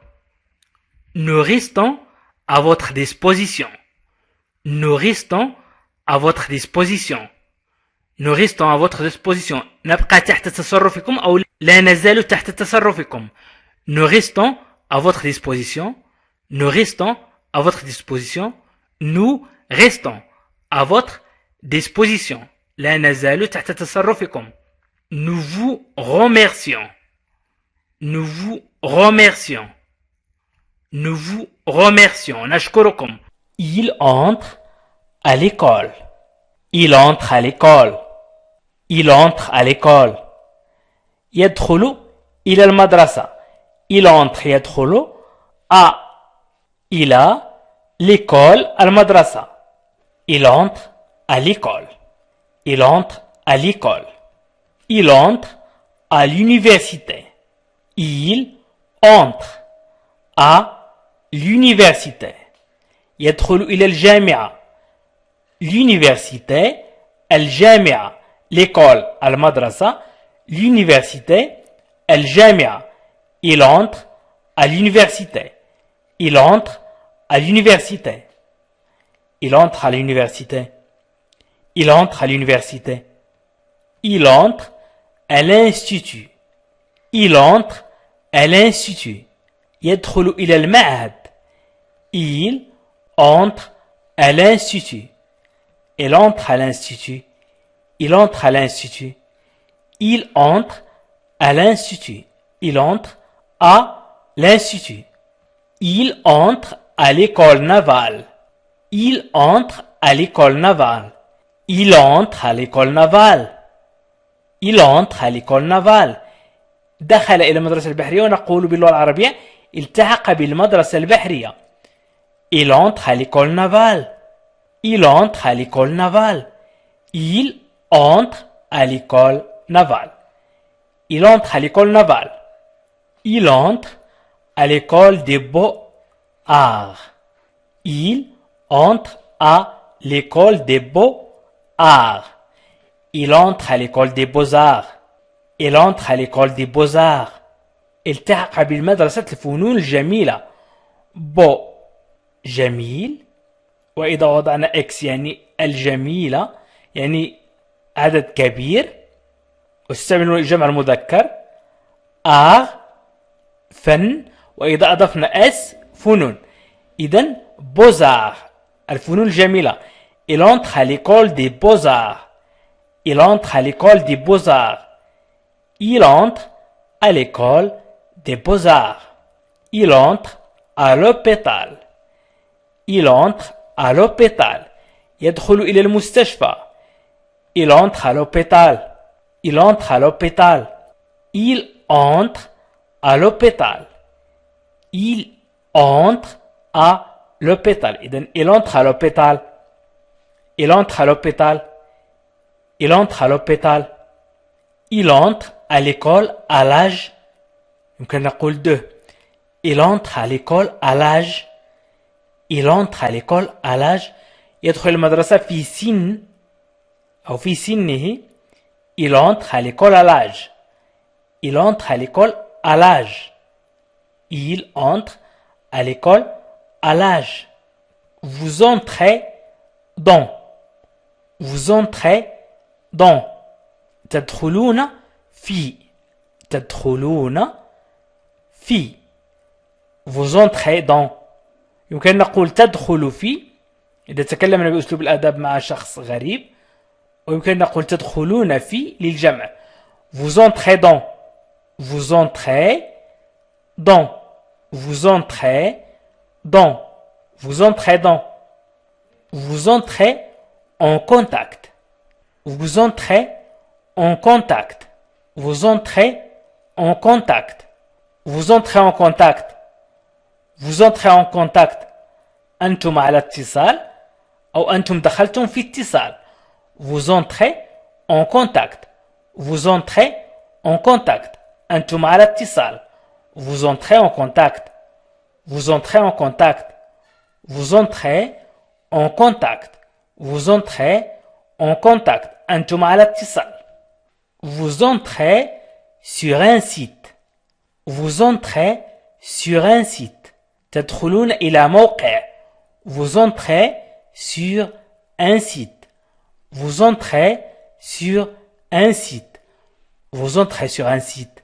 Nous restons à votre disposition. Nous restons à votre disposition. Nous restons à votre disposition. نبقى تحت تصرفكم أو لا نزال تحت تصرفكم. Nous restons à votre disposition. Nous restons à votre disposition. Nous restons à votre disposition. لا نزال تحت تصرفكم. Nous vous remercions. Nous vous remercions. Nous vous remercions. نشكركم. Il entre à l'école. Il entre à l'école. Il entre à l'école. يدخل إلى المدرسة. Il entre يدخل à إلى l'école المدرسة. Il entre à l'école. Il entre à l'école. Il entre à l'université. Il entre à l'université. يدخل إلى الجامعة. L'université, الجامعة. L'école, المدرسة. L'université, الجامعة. Il entre à l'université. Il entre à l'université. Il entre à l'université. Il entre à l'université. Il entre à l'institut. Il entre à l'institut. يدخل إلى المعهد. Il entre à l'institut. Il entre à l'institut. Il entre à l'institut. Il entre à l'institut. Il entre à l'institut. Il entre à l'école navale. Il entre à l'école navale. Il entre à l'école navale. Il entre à l'école navale. دخل إلى المدرسة البحرية ونقول باللغة العربية التحق بالمدرسة البحرية. Il entre à l'école navale. Il entre à l'école navale. Il entre à l'école navale. Il entre à l'école navale. Il entre à l'école des beaux-arts. Il entre à l'école des beaux-arts. Il entre à l'école des beaux-arts. Il entre à l'école des beaux-arts. التحق بالمدرسة الفنون الجميلة. بو جميل، وإذا وضعنا إكس يعني الجميلة يعني عدد كبير واستعملوا الجمع المذكر. فن، وإذا أضفنا اس فنون. إذن بوزار الفنون الجميلة. Il entre à l'école des beaux-arts. Il entre à l'école des beaux-arts. Il entre à l'école des beaux-arts. Il entre à l'hôpital. Il entre à l'hôpital. يدخل إلى المستشفى. Il entre à l'hôpital. Il entre à l'hôpital. Il entre à l'hôpital. Il entre à l'hôpital. إذن il entre à l'hôpital. Il entre à l'hôpital. Il entre à l'hôpital. Il entre à l'école à l'âge. يمكن نقول 2. Il entre à l'école à l'âge. Il entre à l'école à l'âge. يدخل المدرسة في سن أو في سنه. Il entre à l'école à l'âge. Il entre à l'école à l'âge. Il entre à l'école à l'âge. Vous entrez dans. Vous entrez dans. تدخلون في. تدخلون في. Vous entrez dans. يمكن نقول تدخل في إذا تكلمنا بأسلوب الأدب مع شخص غريب، ويمكن نقول تدخلون في للجمع. Vous entrez dans. Vous entrez dans. Vous entrez dans. Vous entrez dans. Vous entrez en contact. Vous entrez en contact. Vous entrez en contact. Vous entrez en contact. Vous entrez en contact. أنتم على اتصال أو أنتم دخلتم في اتصال. Vous entrez en contact. Vous entrez en contact. أنتم على اتصال. Vous entrez en contact. Vous entrez en contact. Vous entrez en contact. Vous entrez en contact. أنتم على اتصال. Vous entrez sur un site. Vous entrez sur un site. تدخلون إلى موقع. Vous entrez sur un site. Vous entrez sur un site. Vous entrez sur un site.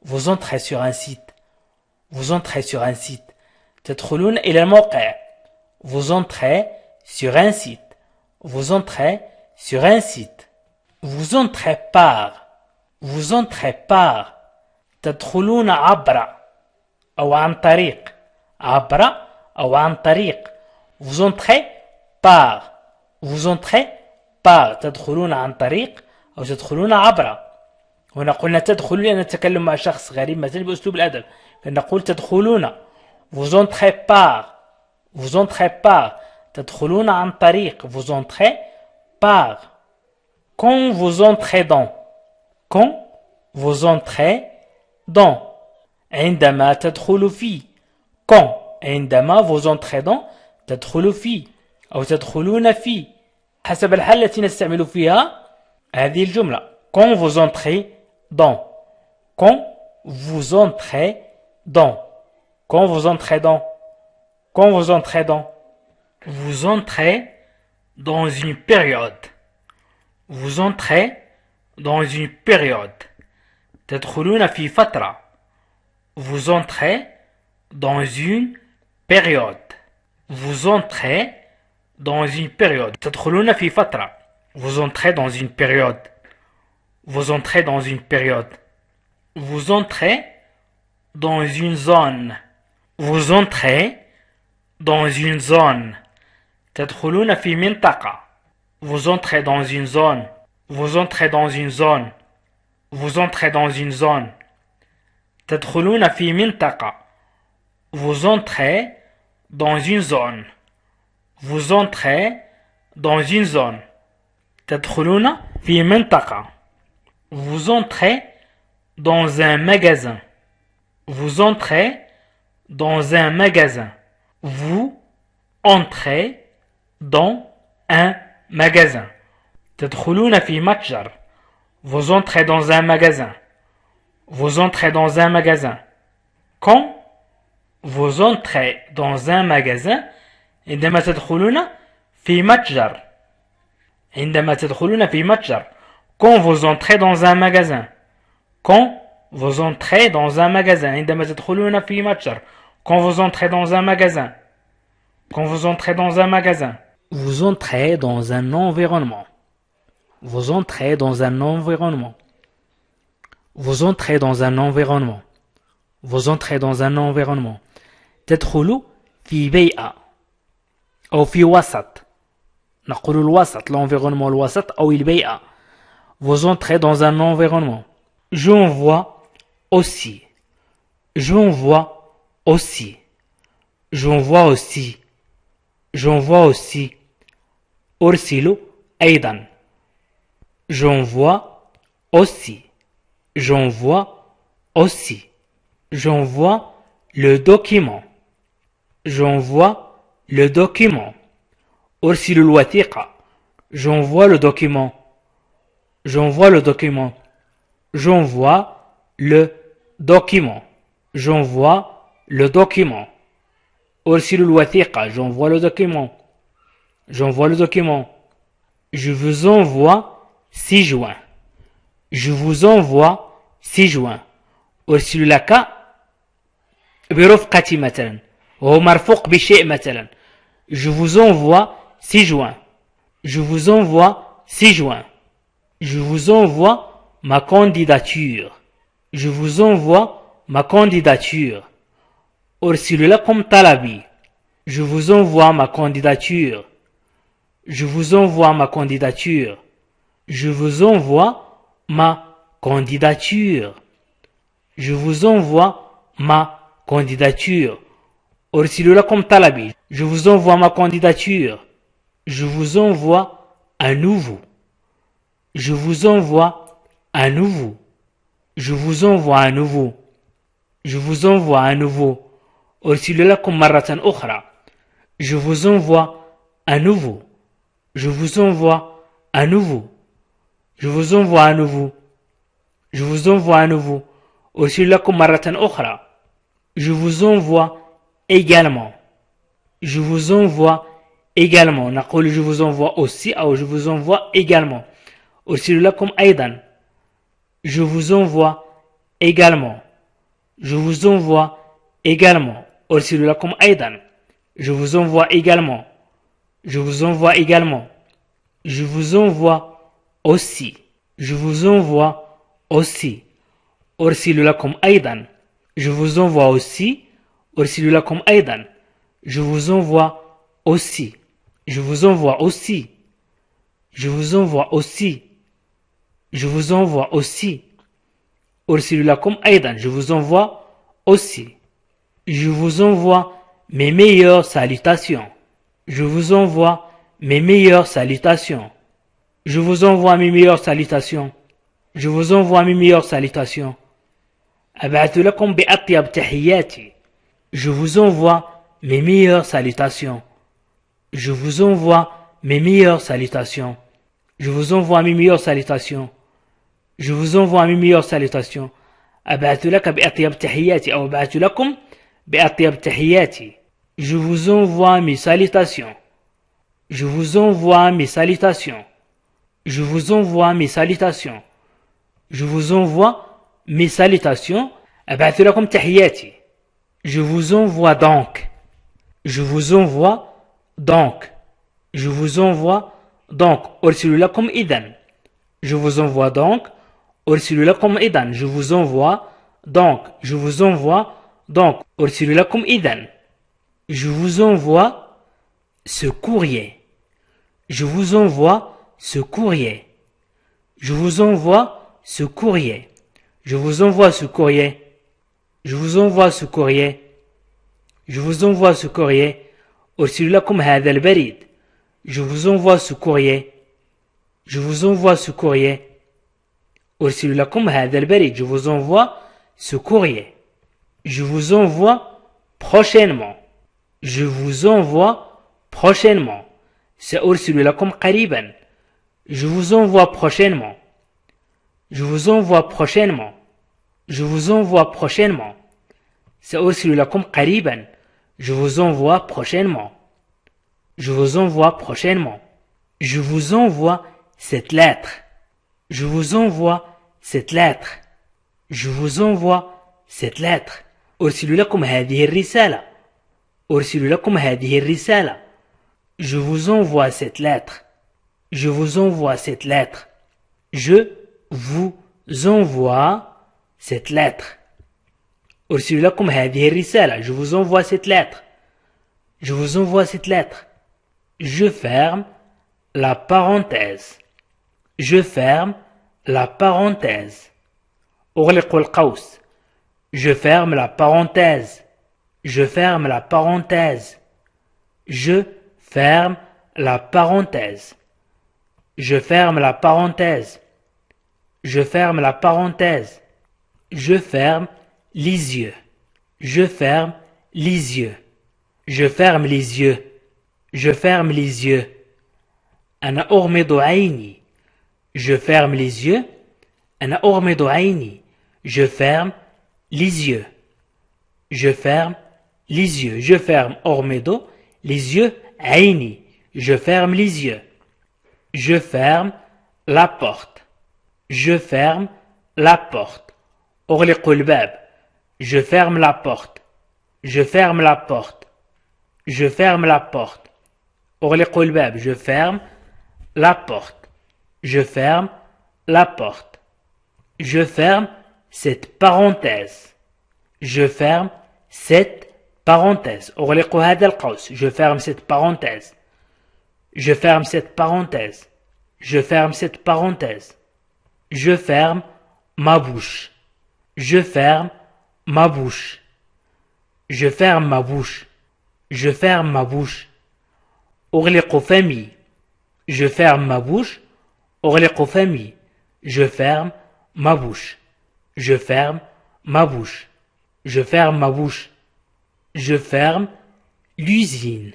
Vous entrez sur un site. Vous entrez sur un site. تدخلون إلى الموقع. Vous entrez sur un site. Vous entrez sur un site. Vous entrez par. Vous entrez par. تدخلون عبر أو عن طريق. عبر أو عن طريق. Vous entrez par. Vous entrez par. تدخلون عن طريق أو تدخلون عبر. هنا قلنا تدخلون لأن نتكلم مع شخص غريب مثلا بأسلوب الأدب، فنقول تدخلون. Vous entrez par. Vous entrez par. تدخلون عن طريق. Vous entrez par. Quand vous entrez dans. Quand vous entrez dans. عندما تدخل في. Quand عندما vous entrez dans تدخل في أو تدخلون في حسب الحالة التي نستعمل فيها هذه الجملة. Quand vous entrez dans. Quand vous entrez dans. Quand vous entrez dans. Quand vous entrez dans. Vous entrez dans une période. Vous entrez dans une période. تدخلون في فترة. Vous entrez dans une période. Vous entrez dans une période. تدخلون في فترة. Vous entrez dans une période. Vous entrez dans une période. Vous entrez dans une zone. Vous entrez dans une zone. تدخلون في منطقة. Vous entrez dans une zone. Vous entrez dans une zone. Vous entrez dans une zone. تدخلون في منطقة. Vous entrez dans une zone. Vous entrez dans une zone. تدخلون في منطقة. Vous entrez dans un magasin. Vous entrez dans un magasin. Vous entrez dans un magasin. تدخلون في متجر. Vous entrez dans un magasin. Vous entrez dans un magasin. Quand vous entrez dans un magasin, عندما تدخلون في متجر. عندما تدخلون في متجر. Quand vous entrez dans un magasin. Quand vous entrez dans un magasin. عندما تدخلون في متجر. Quand vous entrez dans un magasin. Quand vous entrez dans un magasin. Vous entrez dans un environnement. Vous entrez dans un environnement. Vous entrez dans un environnement. Vous entrez dans un environnement. تدخلوا في بيئة أو في وسط. نقول الوسط, l'environnement الوسط أو البيئة. Vous entrez dans un environnement. J'en vois aussi. J'en vois aussi. J'en vois aussi. J'en vois aussi. أرسل أيضا. J'en vois aussi. J'en vois aussi. J'envoie le document. J'envoie le document. أرسل الوثيقة. J'envoie le document. J'envoie le document. J'envoie le document. J'envoie le document. أرسل الوثيقة. J'envoie le document. J'envoie le document. Je vous envoie 6 juin. Je vous envoie 6 juin. أرسل لك برفقة مثلا وهو مرفوق بشيء مثلا. Je vous envoie 6 juin. Je vous envoie 6 juin. Je vous envoie ma candidature. Je vous envoie ma candidature. أرسل لكم طلبي. Je vous envoie ma candidature. Je vous envoie ma candidature. Je vous envoie ma candidature. Je vous envoie ma candidature. أرسل لكم طلبي. Je vous envoie ma candidature. Je vous envoie à nouveau. Je vous envoie à nouveau. Je vous envoie à nouveau. Je vous envoie à nouveau. أرسل لكم مرة أخرى. Je vous envoie à nouveau. Je vous envoie à nouveau. Je vous envoie à nouveau. Je vous envoie à nouveau. أرسل لكم مرة أخرى. Je vous envoie également. Je vous envoie également. نقول je vous envoie aussi أو je vous envoie également. أرسل لكم أيضا. Je vous envoie également. Je vous envoie également. أرسل لكم أيضا. Je vous envoie également. Je vous envoie également. Je vous envoie aussi. Je vous envoie aussi. أرسل لكم أيضا. Je vous envoie aussi. أرسل لكم أيضا. Je vous envoie aussi. Je vous envoie aussi. Je vous envoie aussi. Je vous envoie aussi. أرسل لكم أيضا. Je vous envoie aussi. Je vous envoie mes meilleures salutations. Je vous envoie mes meilleures salutations. Je vous envoie mes meilleures salutations. Je vous envoie mes meilleures salutations. أبعث لكم بأطيب تحياتي. Je vous envoie mes meilleures salutations. Je vous envoie mes meilleures salutations. Je vous envoie mes meilleures salutations. Je vous envoie mes meilleures salutations. أبعث لك بأطيب تحياتي أو أبعث لكم بأطيب تحياتي. Je vous envoie mes salutations. Je vous envoie mes salutations. Je vous envoie mes salutations. Je vous envoie mes salutations. أبعث لكم تحياتي. Je vous envoie donc. Je vous envoie donc. Je vous envoie donc. أرسل لكم إذن. Je vous envoie donc. أرسل لكم إذن. Je vous envoie donc. Je vous envoie donc. أرسل لكم إذن. Je vous envoie ce courrier. Je vous envoie ce courrier. Je vous envoie ce courrier. Je vous envoie ce courrier. Je vous envoie ce courrier. Je vous envoie ce courrier. أرسل لكم هذا البريد. Je vous envoie ce courrier. Je vous envoie ce courrier. أرسل لكم هذا البريد. Je vous envoie ce courrier. Je vous envoie prochainement. Je vous envoie prochainement. سأرسل لكم قريبا. Je vous envoie prochainement. Je vous envoie prochainement. Je vous envoie prochainement. سأرسل لكم قريبا. Je vous envoie prochainement. Je vous envoie prochainement. Je vous envoie cette lettre. Je vous envoie cette lettre. Je vous envoie cette lettre. أرسل لكم هذه الرسالة. أرسل لكم هذه الرسالة. Je vous envoie cette lettre. Je vous envoie cette lettre. Je vous envoie cette lettre. أرسل لكم هذه الرسالة. Je vous envoie cette lettre. Je vous envoie cette lettre. Je ferme la parenthèse. Je ferme la parenthèse. أغلق القوس. Je ferme la parenthèse. Je ferme la parenthèse. Je ferme la parenthèse. Je ferme la parenthèse. Je ferme la parenthèse. Je ferme les yeux. Je ferme les yeux. Je ferme les yeux. Je ferme les yeux. أنا أغمض عيني. Je ferme les yeux. أنا أغمض عيني. Je ferme les yeux. Je ferme les yeux. Je ferme أغمض les yeux. عيني. Je ferme les yeux. Je ferme la porte. Je ferme la porte. أغلق الباب. Je ferme la porte. Je ferme la porte. Je ferme la porte. أغلق الباب. Je ferme la porte. Je ferme la porte. Je ferme cette parenthèse. Je ferme cette parenthèse. أغلق هذا القوس. Je ferme cette parenthèse. Je ferme cette parenthèse. Je ferme cette parenthèse. Je ferme ma bouche. Je ferme ma bouche. Je ferme ma bouche. Je ferme ma bouche. أغلق فمي. Je ferme ma bouche. أغلق فمي. Je ferme ma bouche. Je ferme ma bouche. Je ferme ma bouche. Je ferme l'usine.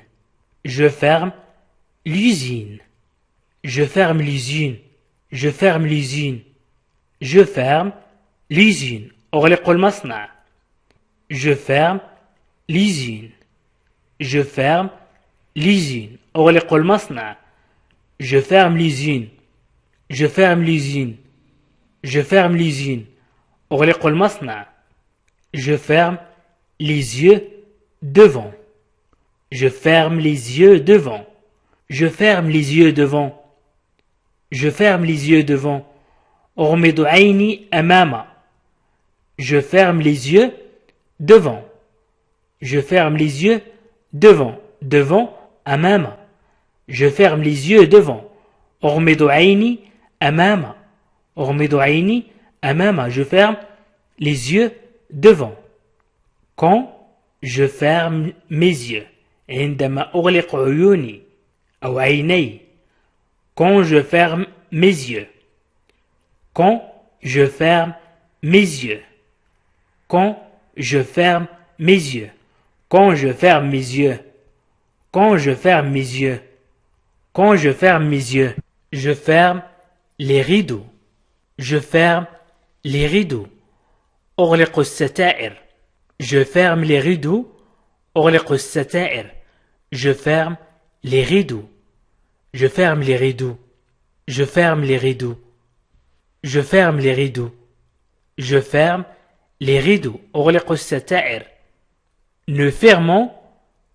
Je ferme l'usine. Je ferme l'usine. Je ferme l'usine. Je ferme l'usine. أغلق المصنع. Je ferme l'usine. Je ferme l'usine. أغلق المصنع. Je ferme l'usine. Je ferme l'usine. Je ferme l'usine. أغلق المصنع. Je ferme les yeux devant. Je ferme les yeux devant. Je ferme les yeux devant. Je ferme les yeux devant. أغمض عيني أمام. Je ferme les yeux devant. Je ferme les yeux devant. Devant أمام. Je ferme les yeux devant. أغمض عيني أمام. أغمض عيني أمام. Je ferme les yeux devant. Quand je ferme mes yeux. عندما أغلق عيوني أو عيني. Quand je ferme mes yeux. Quand je ferme mes yeux. Quand je ferme mes yeux. Quand je ferme mes yeux. Quand je ferme mes yeux. Quand je ferme mes yeux. Je ferme les rideaux. Je ferme les rideaux. أغلق الستائر. Je ferme les rideaux. أغلق الستائر. Je ferme les rideaux. Je ferme les rideaux. Je ferme les rideaux. Je ferme les rideaux. Je ferme les rideaux. أغلق الستائر. Ne fermons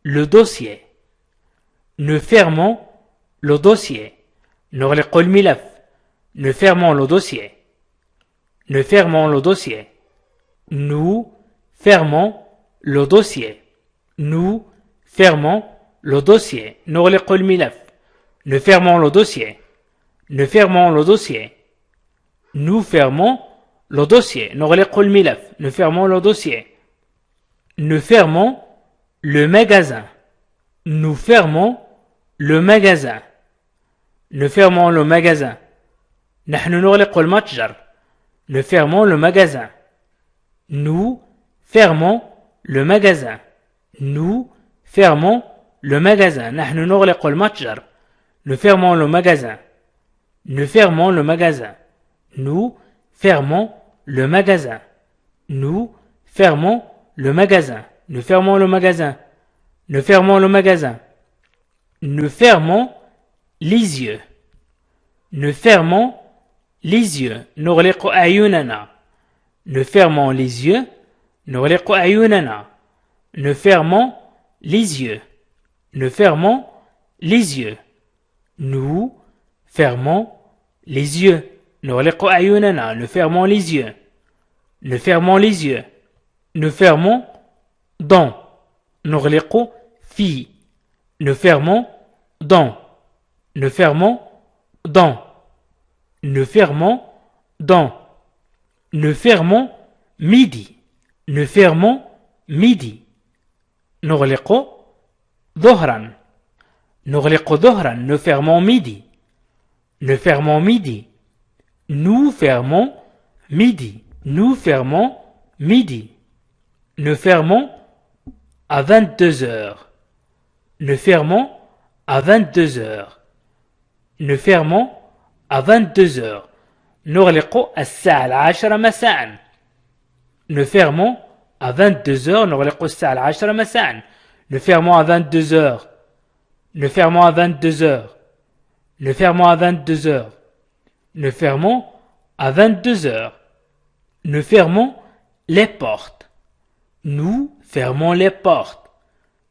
le dossier. Ne fermons le dossier. نغلق الملف. Ne fermons le dossier. Ne fermons le dossier. Nous fermons le dossier. Nous fermons le dossier. نغلق الملف. Ne fermons le dossier. Ne fermons le dossier. Nous fermons le dossier. نغلق الملف. Ne fermons le dossier. Nous fermons le magasin. Nous fermons le magasin. Nous fermons le magasin. نحن نغلق المتجر. Nous fermons le magasin. Nous fermons le magasin. Nous fermons le magasin. نحن نغلق المتجر. Nous fermons le magasin. Nous fermons le magasin. Nous fermons le magasin. Nous fermons le magasin. Nous fermons le magasin. Nous fermons le magasin. Nous fermons les yeux. Nous fermons les yeux. نغلق أعيننا. Nous fermons les yeux. نغلق أعيننا. Nous fermons les yeux. Nous fermons les yeux. Nous fermons les yeux. نغلق أعيننا. Nous fermons les yeux. Nous fermons les yeux. Nous fermons dans. نغلق في. Nous fermons dans. Nous fermons dans. Nous fermons dans. Nous fermons midi. Nous fermons midi. نغلق ظهرا. نغلق ظهرا. Nous fermons midi. Nous fermons midi. Nous fermons midi. Nous fermons midi. Nous fermons à 22 heures. Nous fermons à 22 heures. Nous fermons à 22 heures. نغلق الساعة 10 مساء. Nous fermons à 22 heures. نغلق الساعة 10 مساء. Nous fermons à 22 heures. Nous fermons à 22 heures. Nous fermons à 22 heures. Nous fermons à 22 heures. Nous fermons les portes. Nous fermons les portes.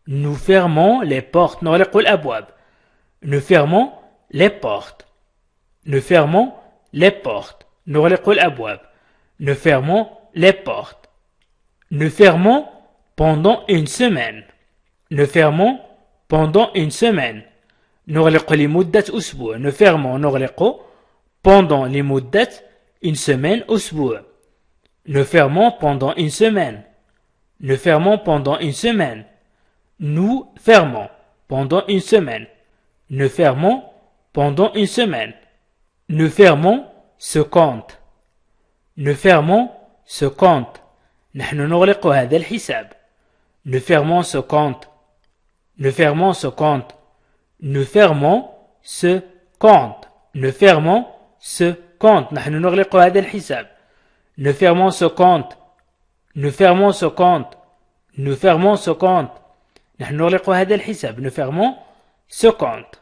Nous fermons les portes. نغلق الأبواب. Nous fermons les portes. Nous fermons les portes. نغلق الأبواب. Nous fermons les portes. Nous fermons pendant une semaine. Nous fermons pendant une semaine. نغلق لمدة أسبوع. Nous fermons نغلق pendant لمدة une semaine أسبوع. Nous fermons pendant une semaine. Nous fermons pendant une semaine. Nous fermons pendant une semaine. Nous fermons pendant une semaine. Nous fermons ce compte. Nous fermons ce compte. نحن نغلق هذا الحساب. Nous fermons ce compte. Nous fermons ce compte. Nous fermons ce compte. Nous fermons ce compte. نحن نغلق هذا الحساب. Nous fermons ce compte. Nous fermons ce compte. Nous fermons ce compte. نحن نغلق هذا الحساب. Nous fermons ce compte.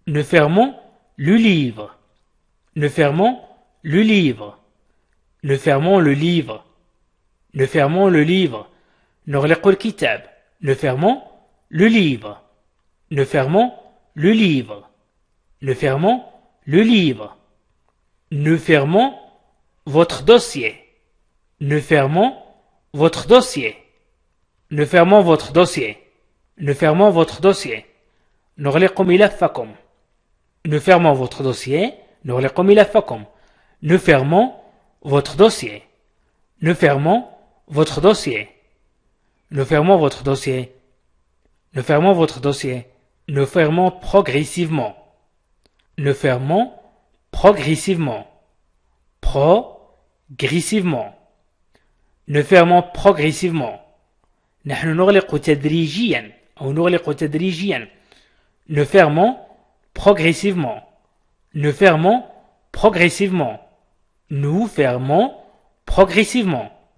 Nous fermons le livre. Nous fermons le livre. Nous fermons le livre. Nous fermons le livre. نغلق الكتاب. Nous fermons le livre. Nous fermons le livre. Nous fermons le livre. Nous fermons votre dossier. Nous fermons votre dossier. Nous fermons votre dossier. Nous fermons votre dossier. نغلق ملفكم. Nous fermons votre dossier. نغلق ملفكم. Nous fermons votre dossier. Nous fermons votre dossier. Nous fermons votre dossier. Nous fermons votre dossier. Nous fermons progressivement. Nous fermons progressivement. Progressivement. Nous fermons progressivement. نحن نغلق تدريجيا أو نغلق تدريجيا. Nous fermons progressivement. Nous fermons progressivement. Nous fermons progressivement.